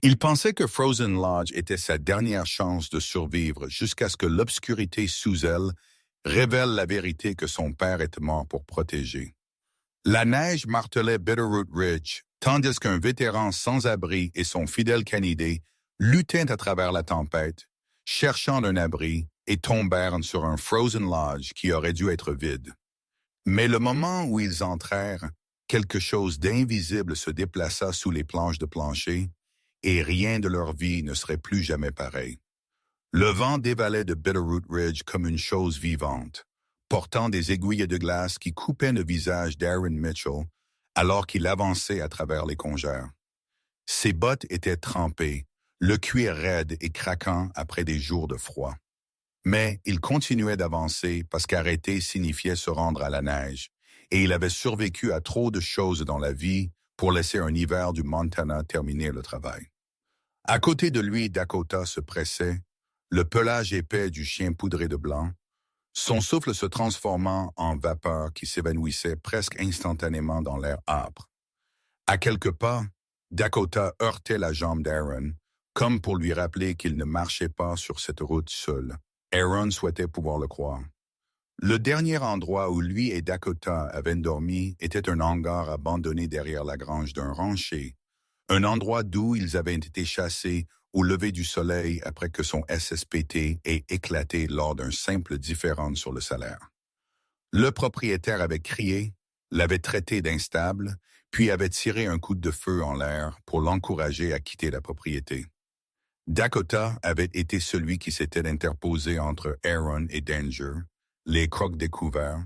Il pensait que Frozen Lodge était sa dernière chance de survivre jusqu'à ce que l'obscurité sous elle révèle la vérité que son père était mort pour protéger. La neige martelait Bitterroot Ridge, tandis qu'un vétéran sans abri et son fidèle canidé luttaient à travers la tempête, cherchant un abri et tombèrent sur un Frozen Lodge qui aurait dû être vide. Mais le moment où ils entrèrent, quelque chose d'invisible se déplaça sous les planches de plancher et rien de leur vie ne serait plus jamais pareil. Le vent dévalait de Bitterroot Ridge comme une chose vivante, portant des aiguilles de glace qui coupaient le visage d'Aaron Mitchell alors qu'il avançait à travers les congères. Ses bottes étaient trempées, le cuir raide et craquant après des jours de froid. Mais il continuait d'avancer parce qu'arrêter signifiait se rendre à la neige, et il avait survécu à trop de choses dans la vie pour laisser un hiver du Montana terminer le travail. À côté de lui, Dakota se pressait, le pelage épais du chien poudré de blanc, son souffle se transformant en vapeur qui s'évanouissait presque instantanément dans l'air âpre. À quelques pas, Dakota heurtait la jambe d'Aaron, comme pour lui rappeler qu'il ne marchait pas sur cette route seul. Aaron souhaitait pouvoir le croire. Le dernier endroit où lui et Dakota avaient dormi était un hangar abandonné derrière la grange d'un rancher, un endroit d'où ils avaient été chassés au lever du soleil après que son SSPT ait éclaté lors d'un simple différend sur le salaire. Le propriétaire avait crié, l'avait traité d'instable, puis avait tiré un coup de feu en l'air pour l'encourager à quitter la propriété. Dakota avait été celui qui s'était interposé entre Aaron et Danger, les crocs découverts,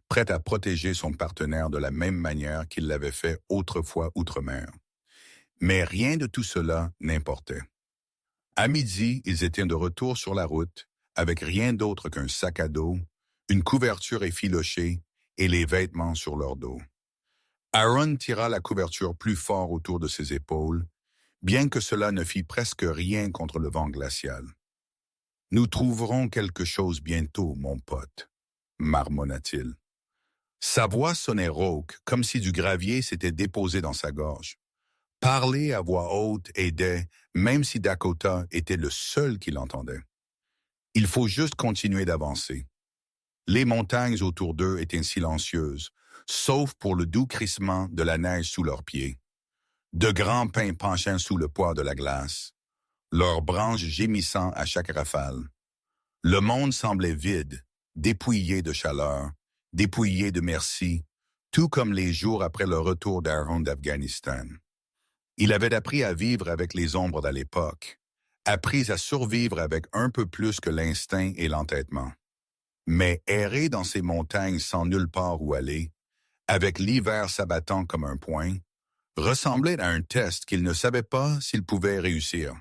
prêt à protéger son partenaire de la même manière qu'il l'avait fait autrefois outre-mer. Mais rien de tout cela n'importait. À midi, ils étaient de retour sur la route, avec rien d'autre qu'un sac à dos, une couverture effilochée et les vêtements sur leur dos. Aaron tira la couverture plus fort autour de ses épaules, bien que cela ne fît presque rien contre le vent glacial. « Nous trouverons quelque chose bientôt, mon pote, » marmonna-t-il. Sa voix sonnait rauque, comme si du gravier s'était déposé dans sa gorge. Parler à voix haute aidait, même si Dakota était le seul qui l'entendait. Il faut juste continuer d'avancer. Les montagnes autour d'eux étaient silencieuses, sauf pour le doux crissement de la neige sous leurs pieds. De grands pins penchaient sous le poids de la glace, leurs branches gémissant à chaque rafale. Le monde semblait vide, dépouillé de chaleur, dépouillé de merci, tout comme les jours après le retour d'Aaron d'Afghanistan. Il avait appris à vivre avec les ombres d'à l'époque, appris à survivre avec un peu plus que l'instinct et l'entêtement. Mais errer dans ces montagnes sans nulle part où aller, avec l'hiver s'abattant comme un poing, ressemblait à un test qu'il ne savait pas s'il pouvait réussir.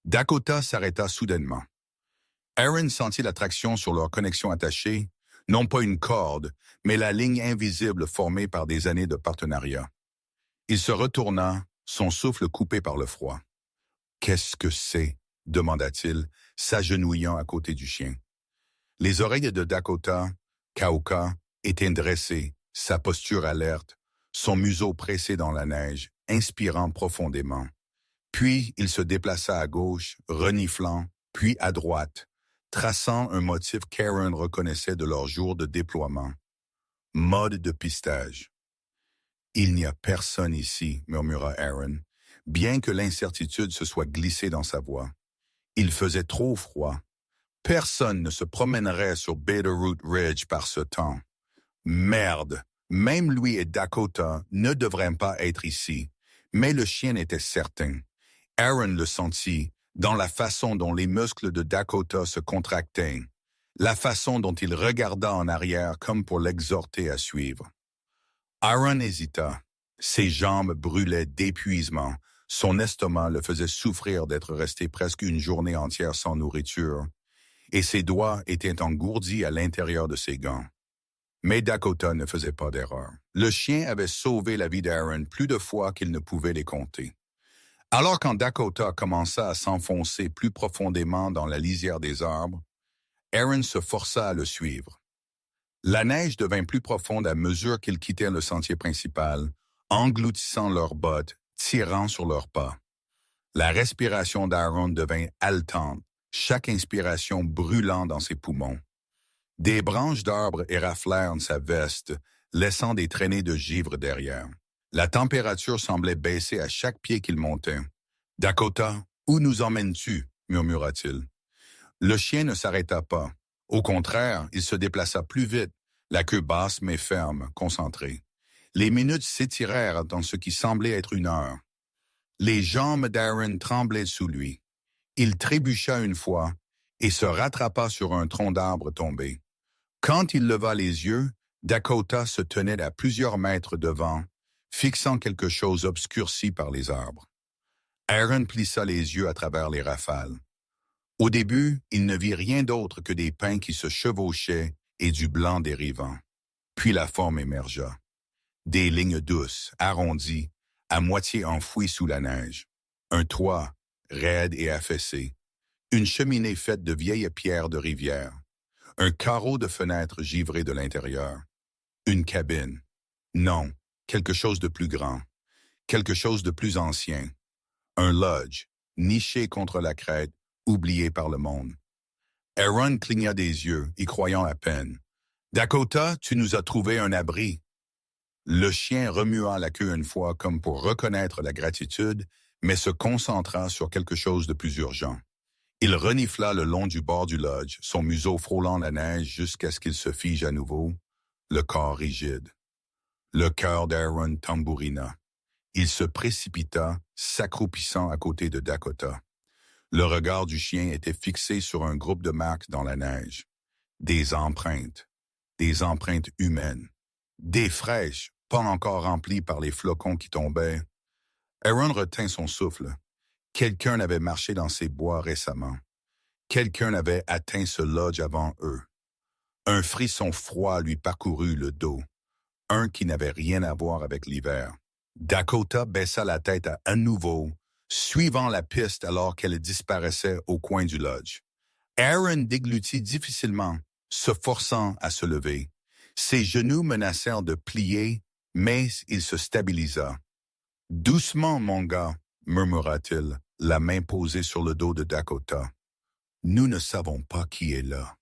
Dakota s'arrêta soudainement. Aaron sentit l'attraction sur leur connexion attachée, non pas une corde, mais la ligne invisible formée par des années de partenariat. Il se retourna, son souffle coupé par le froid. « Qu'est-ce que c'est ?» demanda-t-il, s'agenouillant à côté du chien. Les oreilles de Dakota, Kauka, étaient dressées, sa posture alerte, son museau pressé dans la neige, inspirant profondément. Puis il se déplaça à gauche, reniflant, puis à droite, traçant un motif qu'Aaron reconnaissait de leur jour de déploiement. Mode de pistage. « Il n'y a personne ici, » murmura Aaron, bien que l'incertitude se soit glissée dans sa voix. Il faisait trop froid. Personne ne se promènerait sur Bitterroot Ridge par ce temps. Merde! Même lui et Dakota ne devraient pas être ici, mais le chien était certain. Aaron le sentit, dans la façon dont les muscles de Dakota se contractaient, la façon dont il regarda en arrière comme pour l'exhorter à suivre. Aaron hésita. Ses jambes brûlaient d'épuisement. Son estomac le faisait souffrir d'être resté presque une journée entière sans nourriture, et ses doigts étaient engourdis à l'intérieur de ses gants. Mais Dakota ne faisait pas d'erreur. Le chien avait sauvé la vie d'Aaron plus de fois qu'il ne pouvait les compter. Alors quand Dakota commença à s'enfoncer plus profondément dans la lisière des arbres, Aaron se força à le suivre. La neige devint plus profonde à mesure qu'ils quittaient le sentier principal, engloutissant leurs bottes, tirant sur leurs pas. La respiration d'Aaron devint haletante, chaque inspiration brûlant dans ses poumons. Des branches d'arbres éraflèrent sa veste, laissant des traînées de givre derrière. La température semblait baisser à chaque pied qu'il montait. « Dakota, où nous emmènes-tu » murmura-t-il. Le chien ne s'arrêta pas. Au contraire, il se déplaça plus vite, la queue basse mais ferme, concentrée. Les minutes s'étirèrent dans ce qui semblait être une heure. Les jambes d'Aaron tremblaient sous lui. Il trébucha une fois et se rattrapa sur un tronc d'arbre tombé. Quand il leva les yeux, Dakota se tenait à plusieurs mètres devant, fixant quelque chose obscurci par les arbres. Aaron plissa les yeux à travers les rafales. Au début, il ne vit rien d'autre que des pins qui se chevauchaient et du blanc dérivant. Puis la forme émergea. Des lignes douces, arrondies, à moitié enfouies sous la neige. Un toit, raide et affaissé. Une cheminée faite de vieilles pierres de rivière. Un carreau de fenêtre givré de l'intérieur. Une cabine. Non, quelque chose de plus grand. Quelque chose de plus ancien. Un lodge, niché contre la crête, oublié par le monde. Aaron cligna des yeux, y croyant à peine. « Dakota, tu nous as trouvé un abri. » Le chien remua la queue une fois comme pour reconnaître la gratitude, mais se concentra sur quelque chose de plus urgent. Il renifla le long du bord du lodge, son museau frôlant la neige jusqu'à ce qu'il se fige à nouveau, le corps rigide. Le cœur d'Aaron tambourina. Il se précipita, s'accroupissant à côté de Dakota. Le regard du chien était fixé sur un groupe de marques dans la neige. Des empreintes humaines. Des fraîches, pas encore remplies par les flocons qui tombaient. Aaron retint son souffle. Quelqu'un avait marché dans ces bois récemment. Quelqu'un avait atteint ce lodge avant eux. Un frisson froid lui parcourut le dos. Un qui n'avait rien à voir avec l'hiver. Dakota baissa la tête à nouveau, suivant la piste alors qu'elle disparaissait au coin du lodge. Aaron déglutit difficilement, se forçant à se lever. Ses genoux menacèrent de plier, mais il se stabilisa. « Doucement, mon gars » murmura-t-il, la main posée sur le dos de Dakota. « Nous ne savons pas qui est là. »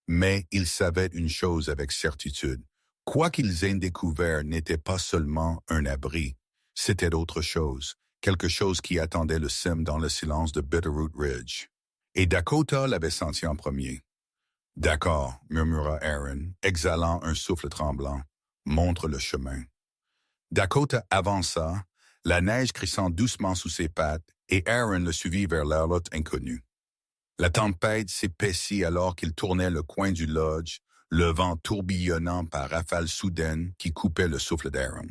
Mais ils savaient une chose avec certitude. Quoi qu'ils aient découvert n'était pas seulement un abri, c'était autre chose, quelque chose qui attendait le cime dans le silence de Bitterroot Ridge. Et Dakota l'avait senti en premier. « D'accord » murmura Aaron, exhalant un souffle tremblant. « Montre le chemin. » Dakota avança, la neige crissant doucement sous ses pattes, et Aaron le suivit vers l'herlotte inconnue. La tempête s'épaissit alors qu'il tournait le coin du lodge, le vent tourbillonnant par rafales soudaines qui coupaient le souffle d'Aaron.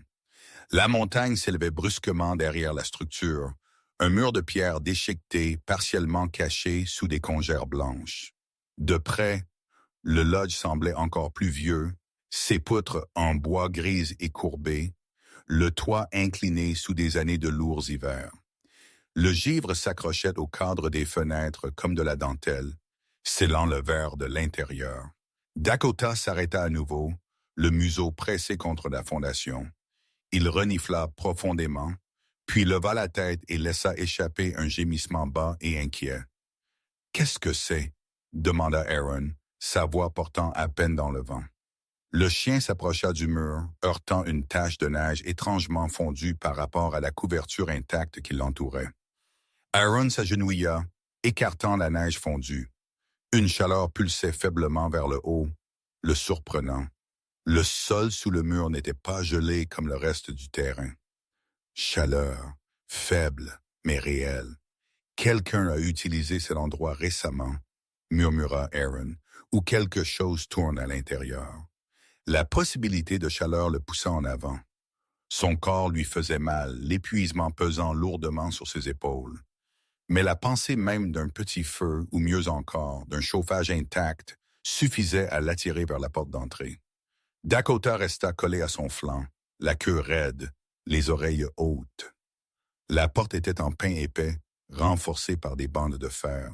La montagne s'élevait brusquement derrière la structure, un mur de pierre déchiqueté, partiellement caché sous des congères blanches. De près, le lodge semblait encore plus vieux, ses poutres en bois grises et courbées, le toit incliné sous des années de lourds hivers. Le givre s'accrochait au cadre des fenêtres comme de la dentelle, scellant le verre de l'intérieur. Dakota s'arrêta à nouveau, le museau pressé contre la fondation. Il renifla profondément, puis leva la tête et laissa échapper un gémissement bas et inquiet. « Qu'est-ce que c'est » demanda Aaron, sa voix portant à peine dans le vent. Le chien s'approcha du mur, heurtant une tache de neige étrangement fondue par rapport à la couverture intacte qui l'entourait. Aaron s'agenouilla, écartant la neige fondue. Une chaleur pulsait faiblement vers le haut, le surprenant. Le sol sous le mur n'était pas gelé comme le reste du terrain. Chaleur, faible, mais réelle. Quelqu'un a utilisé cet endroit récemment, murmura Aaron, où quelque chose tourne à l'intérieur. La possibilité de chaleur le poussa en avant. Son corps lui faisait mal, l'épuisement pesant lourdement sur ses épaules. Mais la pensée même d'un petit feu, ou mieux encore, d'un chauffage intact, suffisait à l'attirer vers la porte d'entrée. Dakota resta collé à son flanc, la queue raide, les oreilles hautes. La porte était en pain épais, renforcée par des bandes de fer.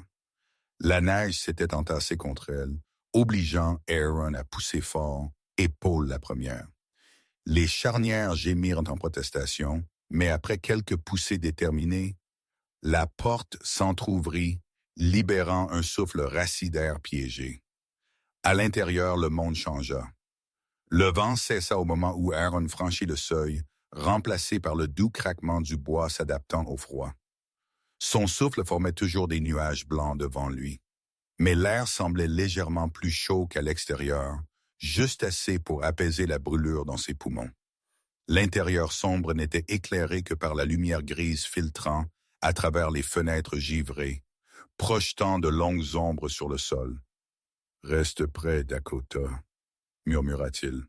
La neige s'était entassée contre elle, obligeant Aaron à pousser fort, épaule la première. Les charnières gémirent en protestation, mais après quelques poussées déterminées, La porte s'entr'ouvrit, libérant un souffle rassis d'air piégé. À l'intérieur, le monde changea. Le vent cessa au moment où Aaron franchit le seuil, remplacé par le doux craquement du bois s'adaptant au froid. Son souffle formait toujours des nuages blancs devant lui. Mais l'air semblait légèrement plus chaud qu'à l'extérieur, juste assez pour apaiser la brûlure dans ses poumons. L'intérieur sombre n'était éclairé que par la lumière grise filtrant à travers les fenêtres givrées, projetant de longues ombres sur le sol. « Reste près, Dakota », murmura-t-il.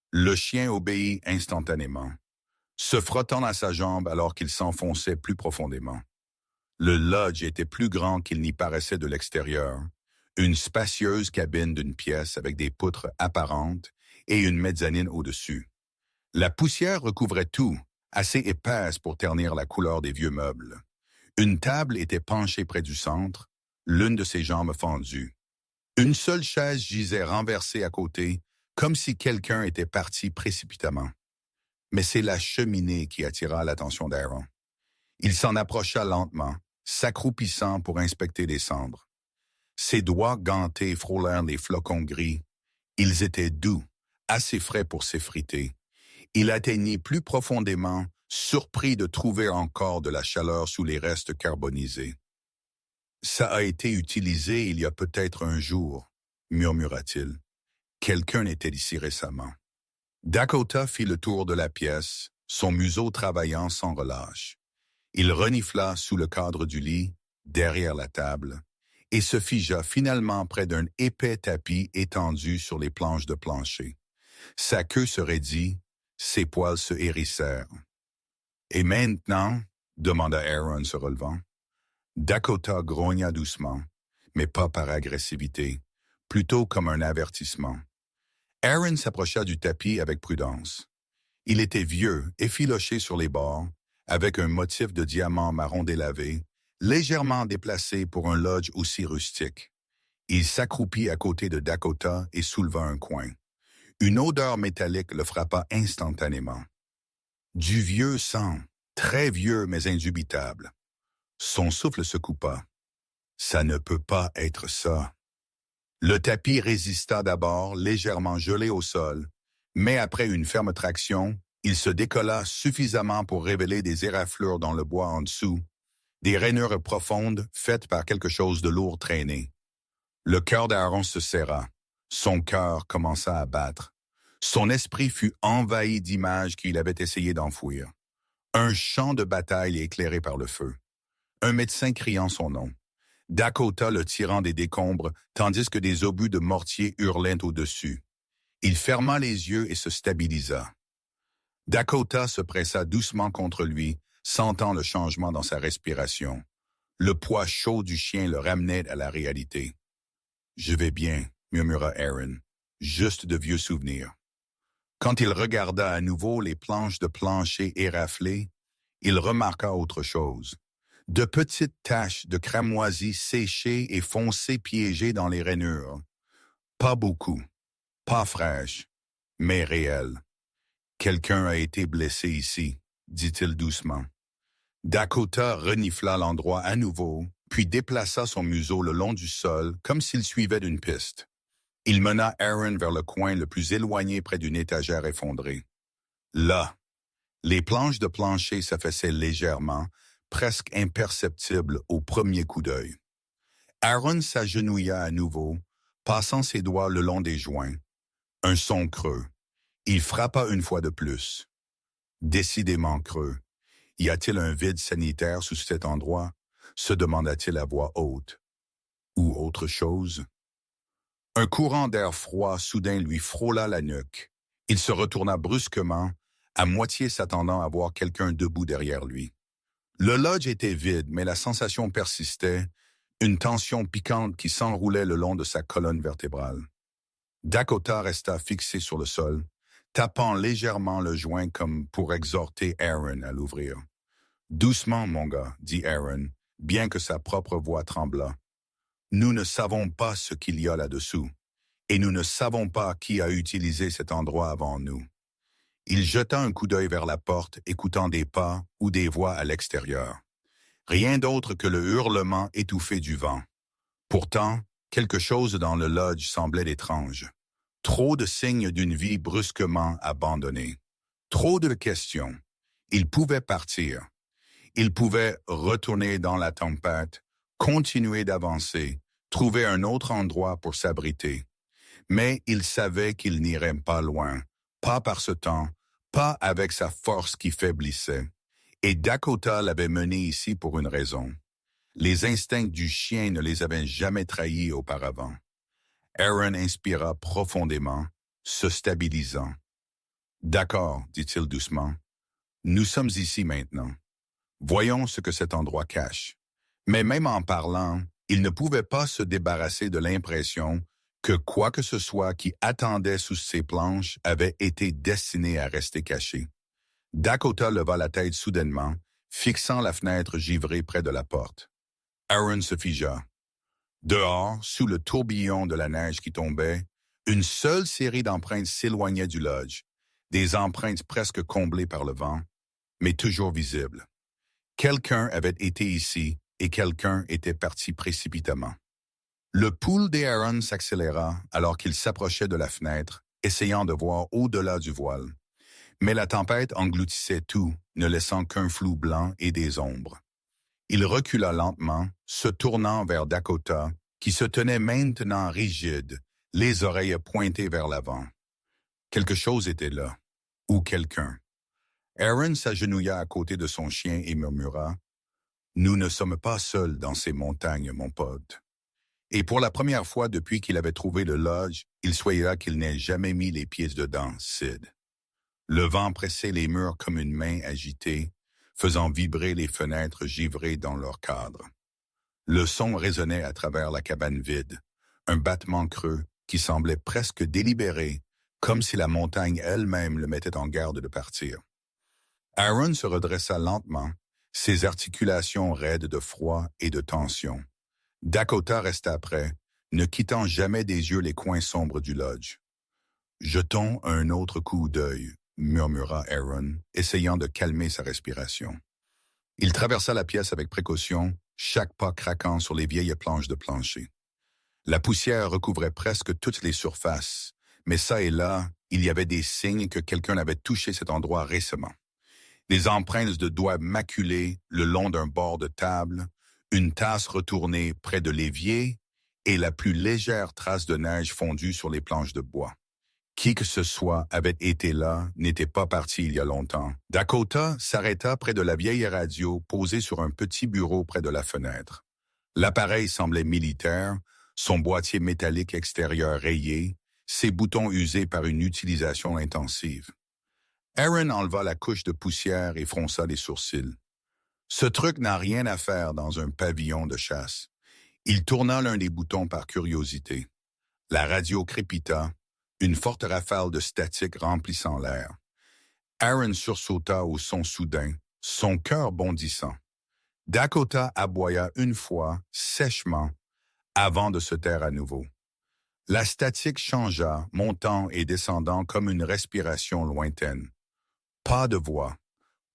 Le chien obéit instantanément, se frottant à sa jambe alors qu'il s'enfonçait plus profondément. Le lodge était plus grand qu'il n'y paraissait de l'extérieur, une spacieuse cabine d'une pièce avec des poutres apparentes et une mezzanine au-dessus. La poussière recouvrait tout, assez épaisse pour ternir la couleur des vieux meubles. Une table était penchée près du centre, l'une de ses jambes fendues. Une seule chaise gisait renversée à côté, comme si quelqu'un était parti précipitamment. Mais c'est la cheminée qui attira l'attention d'Aaron. Il s'en approcha lentement, s'accroupissant pour inspecter les cendres. Ses doigts gantés frôlèrent les flocons gris. Ils étaient doux, assez frais pour s'effriter. Il atteignit plus profondément, surpris de trouver encore de la chaleur sous les restes carbonisés. « Ça a été utilisé il y a peut-être un jour, » murmura-t-il. « Quelqu'un était ici récemment. » Dakota fit le tour de la pièce, son museau travaillant sans relâche. Il renifla sous le cadre du lit, derrière la table, et se figea finalement près d'un épais tapis étendu sur les planches de plancher. Sa queue se raidit, ses poils se hérissèrent. « Et maintenant ?» demanda Aaron se relevant. Dakota grogna doucement, mais pas par agressivité, plutôt comme un avertissement. Aaron s'approcha du tapis avec prudence. Il était vieux, effiloché sur les bords, avec un motif de diamant marron délavé, légèrement déplacé pour un lodge aussi rustique. Il s'accroupit à côté de Dakota et souleva un coin. Une odeur métallique le frappa instantanément. Du vieux sang, très vieux mais indubitable. Son souffle se coupa. Ça ne peut pas être ça. Le tapis résista d'abord, légèrement gelé au sol, mais après une ferme traction, il se décolla suffisamment pour révéler des éraflures dans le bois en dessous, des rainures profondes faites par quelque chose de lourd traîné. Le cœur d'Aaron se serra. Son cœur commença à battre. Son esprit fut envahi d'images qu'il avait essayé d'enfouir. Un champ de bataille éclairé par le feu. Un médecin criant son nom. Dakota le tirant des décombres, tandis que des obus de mortier hurlaient au-dessus. Il ferma les yeux et se stabilisa. Dakota se pressa doucement contre lui, sentant le changement dans sa respiration. Le poids chaud du chien le ramenait à la réalité. « Je vais bien », murmura Aaron, « juste de vieux souvenirs. » Quand il regarda à nouveau les planches de plancher éraflées, il remarqua autre chose. De petites taches de cramoisie séchées et foncées piégées dans les rainures. Pas beaucoup, pas fraîches, mais réelles. « Quelqu'un a été blessé ici, » dit-il doucement. Dakota renifla l'endroit à nouveau, puis déplaça son museau le long du sol comme s'il suivait d'une piste. Il mena Aaron vers le coin le plus éloigné près d'une étagère effondrée. Là, les planches de plancher s'affaissaient légèrement, presque imperceptibles au premier coup d'œil. Aaron s'agenouilla à nouveau, passant ses doigts le long des joints. Un son creux. Il frappa une fois de plus. Décidément creux. Y a-t-il un vide sanitaire sous cet endroit? Se demanda-t-il à voix haute. Ou autre chose? Un courant d'air froid soudain lui frôla la nuque. Il se retourna brusquement, à moitié s'attendant à voir quelqu'un debout derrière lui. Le lodge était vide, mais la sensation persistait, une tension piquante qui s'enroulait le long de sa colonne vertébrale. Dakota resta fixé sur le sol, tapant légèrement le joint comme pour exhorter Aaron à l'ouvrir. « Doucement, mon gars, » dit Aaron, bien que sa propre voix tremblât. « Nous ne savons pas ce qu'il y a là-dessous, et nous ne savons pas qui a utilisé cet endroit avant nous. » Il jeta un coup d'œil vers la porte, écoutant des pas ou des voix à l'extérieur. Rien d'autre que le hurlement étouffé du vent. Pourtant, quelque chose dans le lodge semblait étrange. Trop de signes d'une vie brusquement abandonnée. Trop de questions. Il pouvait partir. Il pouvait retourner dans la tempête, continuer d'avancer, trouver un autre endroit pour s'abriter. Mais il savait qu'il n'irait pas loin, pas par ce temps, pas avec sa force qui faiblissait. Et Dakota l'avait mené ici pour une raison. Les instincts du chien ne les avaient jamais trahis auparavant. Aaron inspira profondément, se stabilisant. « D'accord, dit-il doucement. Nous sommes ici maintenant. Voyons ce que cet endroit cache. » Mais même en parlant, il ne pouvait pas se débarrasser de l'impression que quoi que ce soit qui attendait sous ses planches avait été destiné à rester caché. Dakota leva la tête soudainement, fixant la fenêtre givrée près de la porte. Aaron se figea. Dehors, sous le tourbillon de la neige qui tombait, une seule série d'empreintes s'éloignait du lodge, des empreintes presque comblées par le vent, mais toujours visibles. Quelqu'un avait été ici et quelqu'un était parti précipitamment. Le pouls d'Aaron s'accéléra alors qu'il s'approchait de la fenêtre, essayant de voir au-delà du voile. Mais la tempête engloutissait tout, ne laissant qu'un flou blanc et des ombres. Il recula lentement, se tournant vers Dakota, qui se tenait maintenant rigide, les oreilles pointées vers l'avant. Quelque chose était là, ou quelqu'un. Aaron s'agenouilla à côté de son chien et murmura « Nous ne sommes pas seuls dans ces montagnes, mon pote. » Et pour la première fois depuis qu'il avait trouvé le lodge, il soya qu'il n'ait jamais mis les pieds dedans, Sid. Le vent pressait les murs comme une main agitée, faisant vibrer les fenêtres givrées dans leur cadre. Le son résonnait à travers la cabane vide, un battement creux qui semblait presque délibéré, comme si la montagne elle-même le mettait en garde de partir. Aaron se redressa lentement, ses articulations raides de froid et de tension. Dakota resta près, ne quittant jamais des yeux les coins sombres du lodge. « Jetons un autre coup d'œil », murmura Aaron, essayant de calmer sa respiration. Il traversa la pièce avec précaution, chaque pas craquant sur les vieilles planches de plancher. La poussière recouvrait presque toutes les surfaces, mais ça et là, il y avait des signes que quelqu'un avait touché cet endroit récemment. Des empreintes de doigts maculés le long d'un bord de table, une tasse retournée près de l'évier et la plus légère trace de neige fondue sur les planches de bois. Qui que ce soit avait été là, n'était pas parti il y a longtemps. Dakota s'arrêta près de la vieille radio posée sur un petit bureau près de la fenêtre. L'appareil semblait militaire, son boîtier métallique extérieur rayé, ses boutons usés par une utilisation intensive. Aaron enleva la couche de poussière et fronça les sourcils. Ce truc n'a rien à faire dans un pavillon de chasse. Il tourna l'un des boutons par curiosité. La radio crépita, une forte rafale de statique remplissant l'air. Aaron sursauta au son soudain, son cœur bondissant. Dakota aboya une fois, sèchement, avant de se taire à nouveau. La statique changea, montant et descendant comme une respiration lointaine. Pas de voix,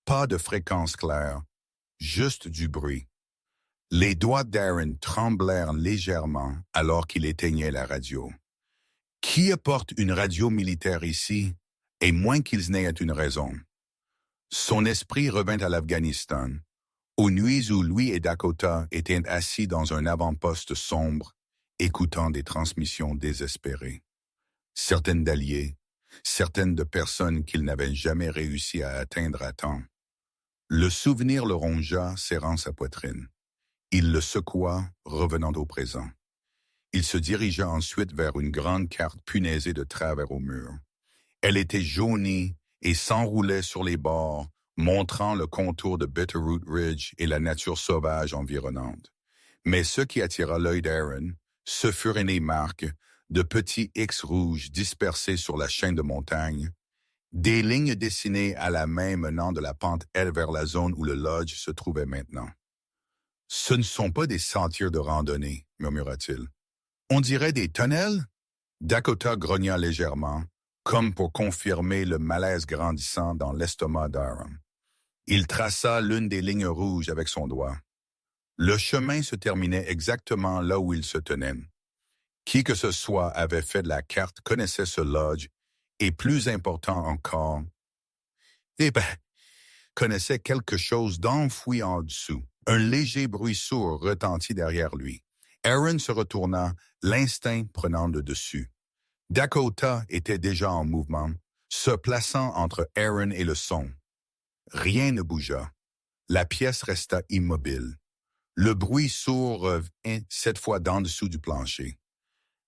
pas de fréquence claire, juste du bruit. Les doigts d'Aaron tremblèrent légèrement alors qu'il éteignait la radio. Qui apporte une radio militaire ici, et moins qu'ils n'aient une raison? Son esprit revint à l'Afghanistan, aux nuits où lui et Dakota étaient assis dans un avant-poste sombre, écoutant des transmissions désespérées. Certaines d'alliés, certaines de personnes qu'ils n'avaient jamais réussi à atteindre à temps. Le souvenir le rongea, serrant sa poitrine. Il le secoua, revenant au présent. Il se dirigea ensuite vers une grande carte punaisée de travers au mur. Elle était jaunie et s'enroulait sur les bords, montrant le contour de Bitterroot Ridge et la nature sauvage environnante. Mais ce qui attira l'œil d'Aaron, ce furent les marques de petits X rouges dispersés sur la chaîne de montagne, des lignes dessinées à la main menant de la pente L vers la zone où le lodge se trouvait maintenant. « Ce ne sont pas des sentiers de randonnée, » murmura-t-il. « On dirait des tunnels ?» Dakota grogna légèrement, comme pour confirmer le malaise grandissant dans l'estomac d'Aaron. Il traça l'une des lignes rouges avec son doigt. Le chemin se terminait exactement là où il se tenait. Qui que ce soit avait fait de la carte connaissait ce lodge, et plus important encore, eh ben, connaissait quelque chose d'enfoui en dessous. Un léger bruit sourd retentit derrière lui. Aaron se retourna, l'instinct prenant le dessus. Dakota était déjà en mouvement, se plaçant entre Aaron et le son. Rien ne bougea. La pièce resta immobile. Le bruit sourd revint cette fois d'en dessous du plancher.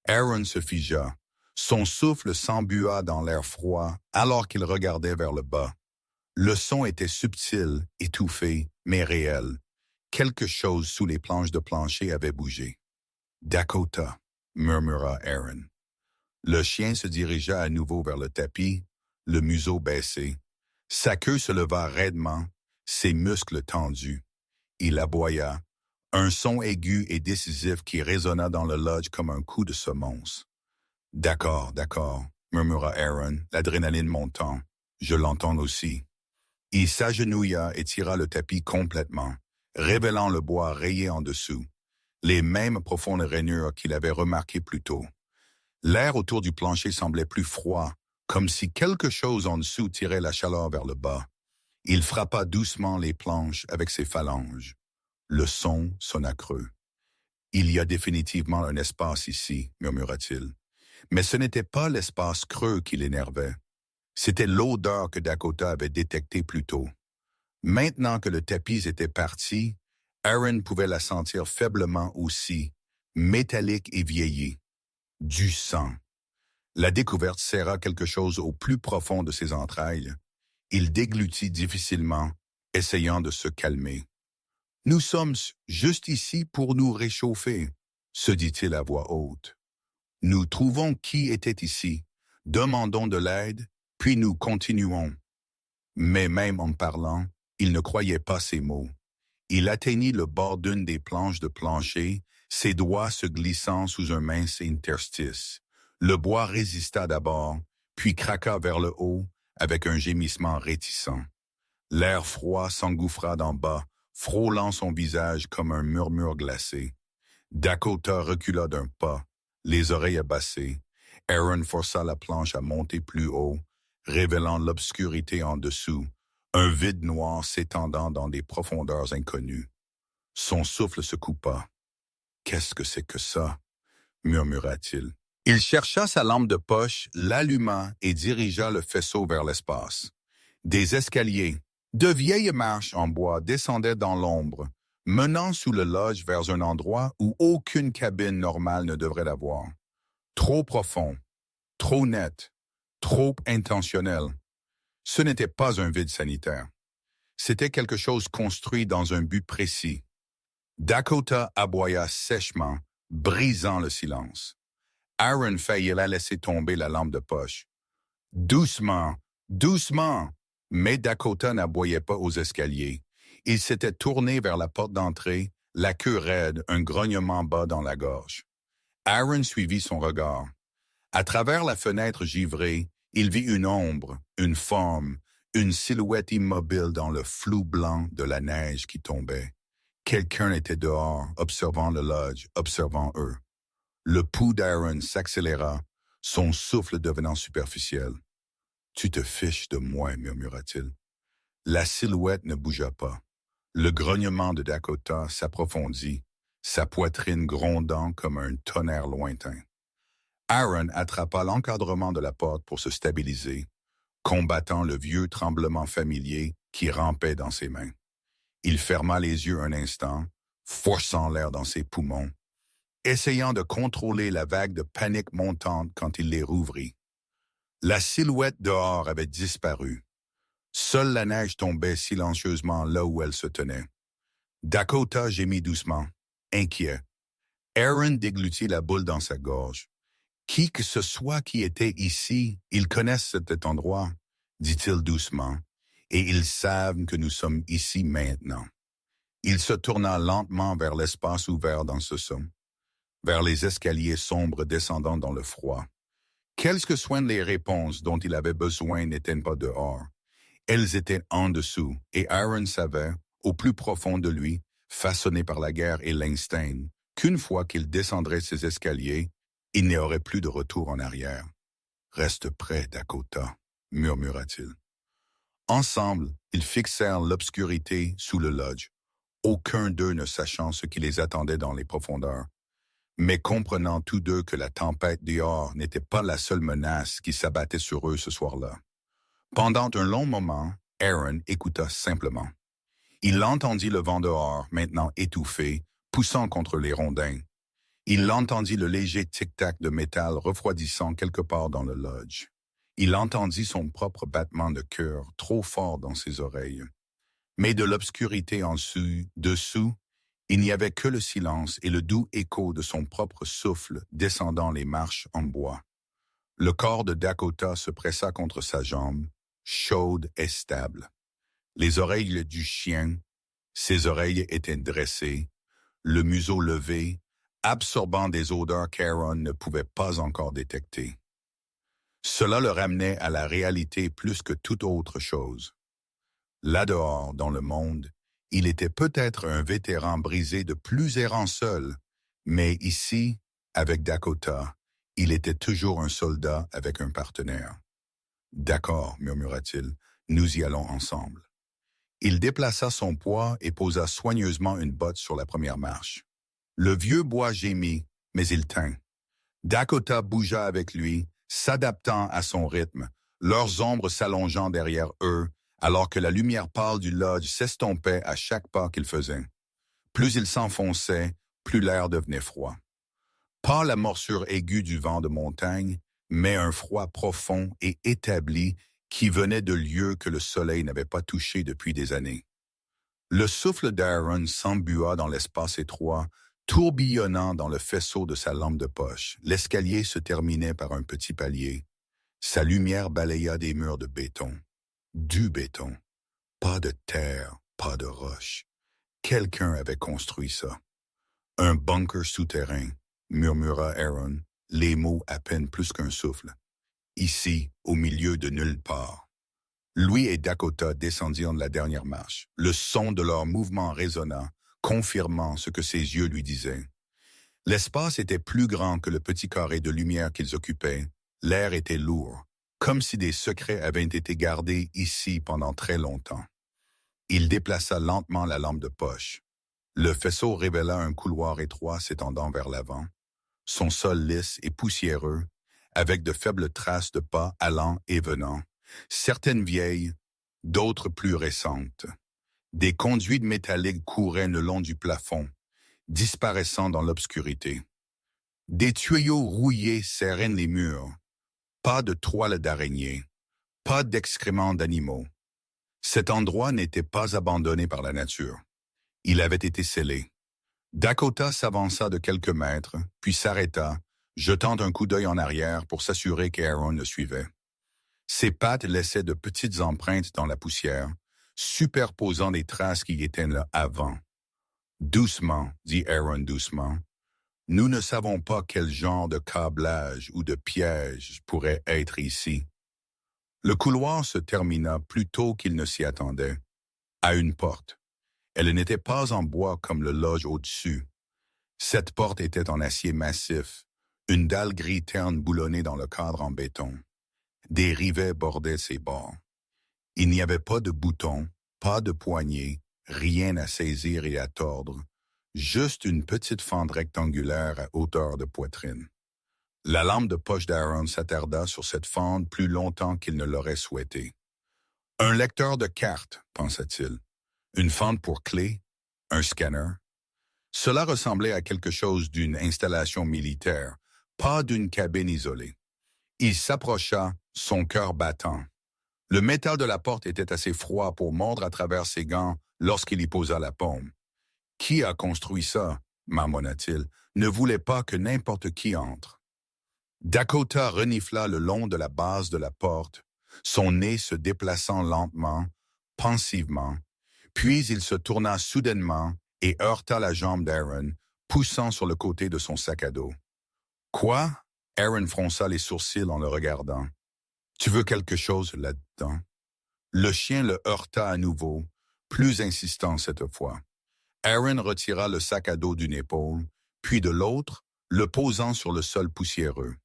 Aaron se figea. Son souffle s'embua dans l'air froid alors qu'il regardait vers le bas. Le son était subtil, étouffé, mais réel. Quelque chose sous les planches de plancher avait bougé. « Dakota », murmura Aaron. Le chien se dirigea à nouveau vers le tapis, le museau baissé. Sa queue se leva raidement, ses muscles tendus. Il aboya, un son aigu et décisif qui résonna dans le lodge comme un coup de semonce. « D'accord, d'accord », murmura Aaron, l'adrénaline montant. « Je l'entends aussi. » Il s'agenouilla et tira le tapis complètement, révélant le bois rayé en dessous, les mêmes profondes rainures qu'il avait remarquées plus tôt. L'air autour du plancher semblait plus froid, comme si quelque chose en dessous tirait la chaleur vers le bas. Il frappa doucement les planches avec ses phalanges. Le son sonna creux. « Il y a définitivement un espace ici, » murmura-t-il. Mais ce n'était pas l'espace creux qui l'énervait. C'était l'odeur que Dakota avait détectée plus tôt. Maintenant que le tapis était parti, Aaron pouvait la sentir faiblement aussi, métallique et vieillie. Du sang. La découverte serra quelque chose au plus profond de ses entrailles. Il déglutit difficilement, essayant de se calmer. « Nous sommes juste ici pour nous réchauffer », se dit-il à voix haute. « Nous trouvons qui était ici, demandons de l'aide, puis nous continuons. » Mais même en parlant, il ne croyait pas ces mots. Il atteignit le bord d'une des planches de plancher, ses doigts se glissant sous un mince interstice. Le bois résista d'abord, puis craqua vers le haut avec un gémissement réticent. L'air froid s'engouffra d'en bas, frôlant son visage comme un murmure glacé. Dakota recula d'un pas, les oreilles abaissées. Aaron força la planche à monter plus haut, révélant l'obscurité en dessous, un vide noir s'étendant dans des profondeurs inconnues. Son souffle se coupa. « Qu'est-ce que c'est que ça ?» murmura-t-il. Il chercha sa lampe de poche, l'alluma et dirigea le faisceau vers l'espace. Des escaliers, de vieilles marches en bois descendaient dans l'ombre, menant sous le lodge vers un endroit où aucune cabine normale ne devrait l'avoir. Trop profond, trop net, trop intentionnel. Ce n'était pas un vide sanitaire. C'était quelque chose construit dans un but précis. Dakota aboya sèchement, brisant le silence. Aaron faillit la laisser tomber la lampe de poche. « Doucement, doucement !» Mais Dakota n'aboyait pas aux escaliers. Il s'était tourné vers la porte d'entrée, la queue raide, un grognement bas dans la gorge. Aaron suivit son regard. À travers la fenêtre givrée, il vit une ombre, une forme, une silhouette immobile dans le flou blanc de la neige qui tombait. Quelqu'un était dehors, observant le lodge, observant eux. Le pouls d'Aaron s'accéléra, son souffle devenant superficiel. « Tu te fiches de moi, » murmura-t-il. La silhouette ne bougea pas. Le grognement de Dakota s'approfondit, sa poitrine grondant comme un tonnerre lointain. Aaron attrapa l'encadrement de la porte pour se stabiliser, combattant le vieux tremblement familier qui rampait dans ses mains. Il ferma les yeux un instant, forçant l'air dans ses poumons, essayant de contrôler la vague de panique montante quand il les rouvrit. La silhouette dehors avait disparu. Seule la neige tombait silencieusement là où elle se tenait. Dakota gémit doucement, inquiet. Aaron déglutit la boule dans sa gorge. « Qui que ce soit qui était ici, ils connaissent cet endroit, » dit-il doucement, « et ils savent que nous sommes ici maintenant. » Il se tourna lentement vers l'espace ouvert dans ce son, vers les escaliers sombres descendant dans le froid. Quelles que soient les réponses dont il avait besoin n'étaient pas dehors. Elles étaient en dessous, et Aaron savait, au plus profond de lui, façonné par la guerre et l'instinct, qu'une fois qu'il descendrait ces escaliers, il n'y aurait plus de retour en arrière. « Reste près, Dakota, » murmura-t-il. Ensemble, ils fixèrent l'obscurité sous le lodge, aucun d'eux ne sachant ce qui les attendait dans les profondeurs, mais comprenant tous deux que la tempête dehors n'était pas la seule menace qui s'abattait sur eux ce soir-là. Pendant un long moment, Aaron écouta simplement. Il entendit le vent dehors, maintenant étouffé, poussant contre les rondins. Il entendit le léger tic-tac de métal refroidissant quelque part dans le lodge. Il entendit son propre battement de cœur, trop fort dans ses oreilles. Mais de l'obscurité dessous, il n'y avait que le silence et le doux écho de son propre souffle descendant les marches en bois. Le corps de Dakota se pressa contre sa jambe, chaude et stable. Les oreilles du chien, ses oreilles étaient dressées, le museau levé, absorbant des odeurs qu'Aaron ne pouvait pas encore détecter. Cela le ramenait à la réalité plus que toute autre chose. Là dehors, dans le monde, il était peut-être un vétéran brisé de plus errant seul, mais ici, avec Dakota, il était toujours un soldat avec un partenaire. « D'accord, murmura-t-il, nous y allons ensemble. » Il déplaça son poids et posa soigneusement une botte sur la première marche. Le vieux bois gémit, mais il tint. Dakota bougea avec lui, s'adaptant à son rythme, leurs ombres s'allongeant derrière eux, alors que la lumière pâle du lodge s'estompait à chaque pas qu'il faisait. Plus il s'enfonçait, plus l'air devenait froid. Pas la morsure aiguë du vent de montagne, mais un froid profond et établi qui venait de lieux que le soleil n'avait pas touchés depuis des années. Le souffle d'Aaron s'embua dans l'espace étroit, tourbillonnant dans le faisceau de sa lampe de poche. L'escalier se terminait par un petit palier. Sa lumière balaya des murs de béton. Du béton. Pas de terre, pas de roche. Quelqu'un avait construit ça. Un bunker souterrain, murmura Aaron, les mots à peine plus qu'un souffle. Ici, au milieu de nulle part. Lui et Dakota descendirent la dernière marche. Le son de leur mouvement résonna, confirmant ce que ses yeux lui disaient. L'espace était plus grand que le petit carré de lumière qu'ils occupaient. L'air était lourd, comme si des secrets avaient été gardés ici pendant très longtemps. Il déplaça lentement la lampe de poche. Le faisceau révéla un couloir étroit s'étendant vers l'avant, son sol lisse et poussiéreux, avec de faibles traces de pas allant et venant, certaines vieilles, d'autres plus récentes. Des conduites métalliques couraient le long du plafond, disparaissant dans l'obscurité. Des tuyaux rouillés serraient les murs. Pas de toile d'araignée, pas d'excréments d'animaux. Cet endroit n'était pas abandonné par la nature. Il avait été scellé. Dakota s'avança de quelques mètres, puis s'arrêta, jetant un coup d'œil en arrière pour s'assurer qu'Aaron le suivait. Ses pattes laissaient de petites empreintes dans la poussière, superposant des traces qui étaient là avant. « Doucement, » dit Aaron doucement. « Nous ne savons pas quel genre de câblage ou de piège pourrait être ici. » Le couloir se termina plus tôt qu'il ne s'y attendait, à une porte. Elle n'était pas en bois comme le lodge au-dessus. Cette porte était en acier massif, une dalle gris terne boulonnée dans le cadre en béton. Des rivets bordaient ses bords. Il n'y avait pas de bouton, pas de poignée, rien à saisir et à tordre, juste une petite fente rectangulaire à hauteur de poitrine. La lampe de poche d'Aaron s'attarda sur cette fente plus longtemps qu'il ne l'aurait souhaité. Un lecteur de cartes, pensa-t-il. Une fente pour clé, un scanner. Cela ressemblait à quelque chose d'une installation militaire, pas d'une cabine isolée. Il s'approcha, son cœur battant. Le métal de la porte était assez froid pour mordre à travers ses gants lorsqu'il y posa la paume. « Qui a construit ça ?» marmonna-t-il, ne voulait pas que n'importe qui entre. Dakota renifla le long de la base de la porte, son nez se déplaçant lentement, pensivement, puis il se tourna soudainement et heurta la jambe d'Aaron, poussant sur le côté de son sac à dos. « Quoi ?» Aaron fronça les sourcils en le regardant. « Tu veux quelque chose là-dedans ?» Le chien le heurta à nouveau, plus insistant cette fois. Aaron retira le sac à dos d'une épaule, puis de l'autre, le posant sur le sol poussiéreux.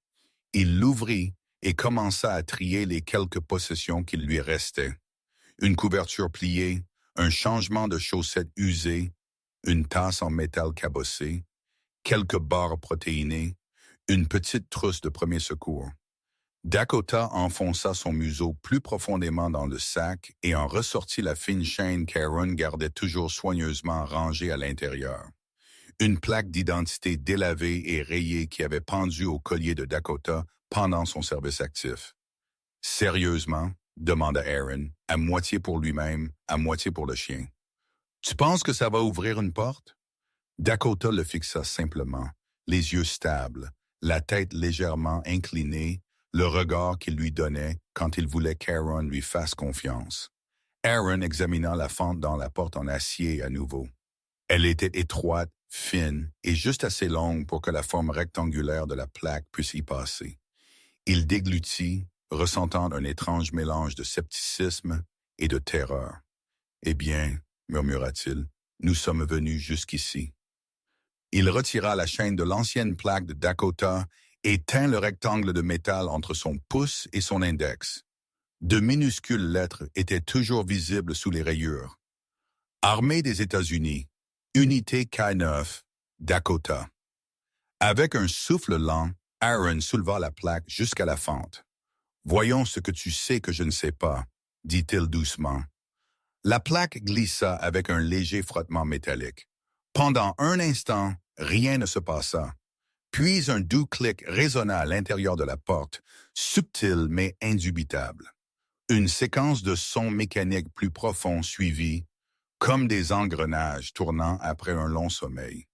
Il l'ouvrit et commença à trier les quelques possessions qu'il lui restaient. Une couverture pliée, un changement de chaussettes usées, une tasse en métal cabossée, quelques barres protéinées, une petite trousse de premier secours. Dakota enfonça son museau plus profondément dans le sac et en ressortit la fine chaîne qu'Aaron gardait toujours soigneusement rangée à l'intérieur. Une plaque d'identité délavée et rayée qui avait pendu au collier de Dakota pendant son service actif. « Sérieusement? » demanda Aaron, à moitié pour lui-même, à moitié pour le chien. « Tu penses que ça va ouvrir une porte? » Dakota le fixa simplement, les yeux stables, la tête légèrement inclinée, le regard qu'il lui donnait quand il voulait qu'Aaron lui fasse confiance. Aaron examina la fente dans la porte en acier à nouveau. Elle était étroite, fine et juste assez longue pour que la forme rectangulaire de la plaque puisse y passer. Il déglutit, ressentant un étrange mélange de scepticisme et de terreur. « Eh bien, murmura-t-il, nous sommes venus jusqu'ici. » Il retira la chaîne de l'ancienne plaque de Dakota et tint le rectangle de métal entre son pouce et son index. De minuscules lettres étaient toujours visibles sous les rayures. Armée des États-Unis, Unité K9, Dakota. Avec un souffle lent, Aaron souleva la plaque jusqu'à la fente. « Voyons ce que tu sais que je ne sais pas, » dit-il doucement. La plaque glissa avec un léger frottement métallique. Pendant un instant, rien ne se passa. Puis un doux clic résonna à l'intérieur de la porte, subtil mais indubitable. Une séquence de sons mécaniques plus profonds suivit, comme des engrenages tournant après un long sommeil.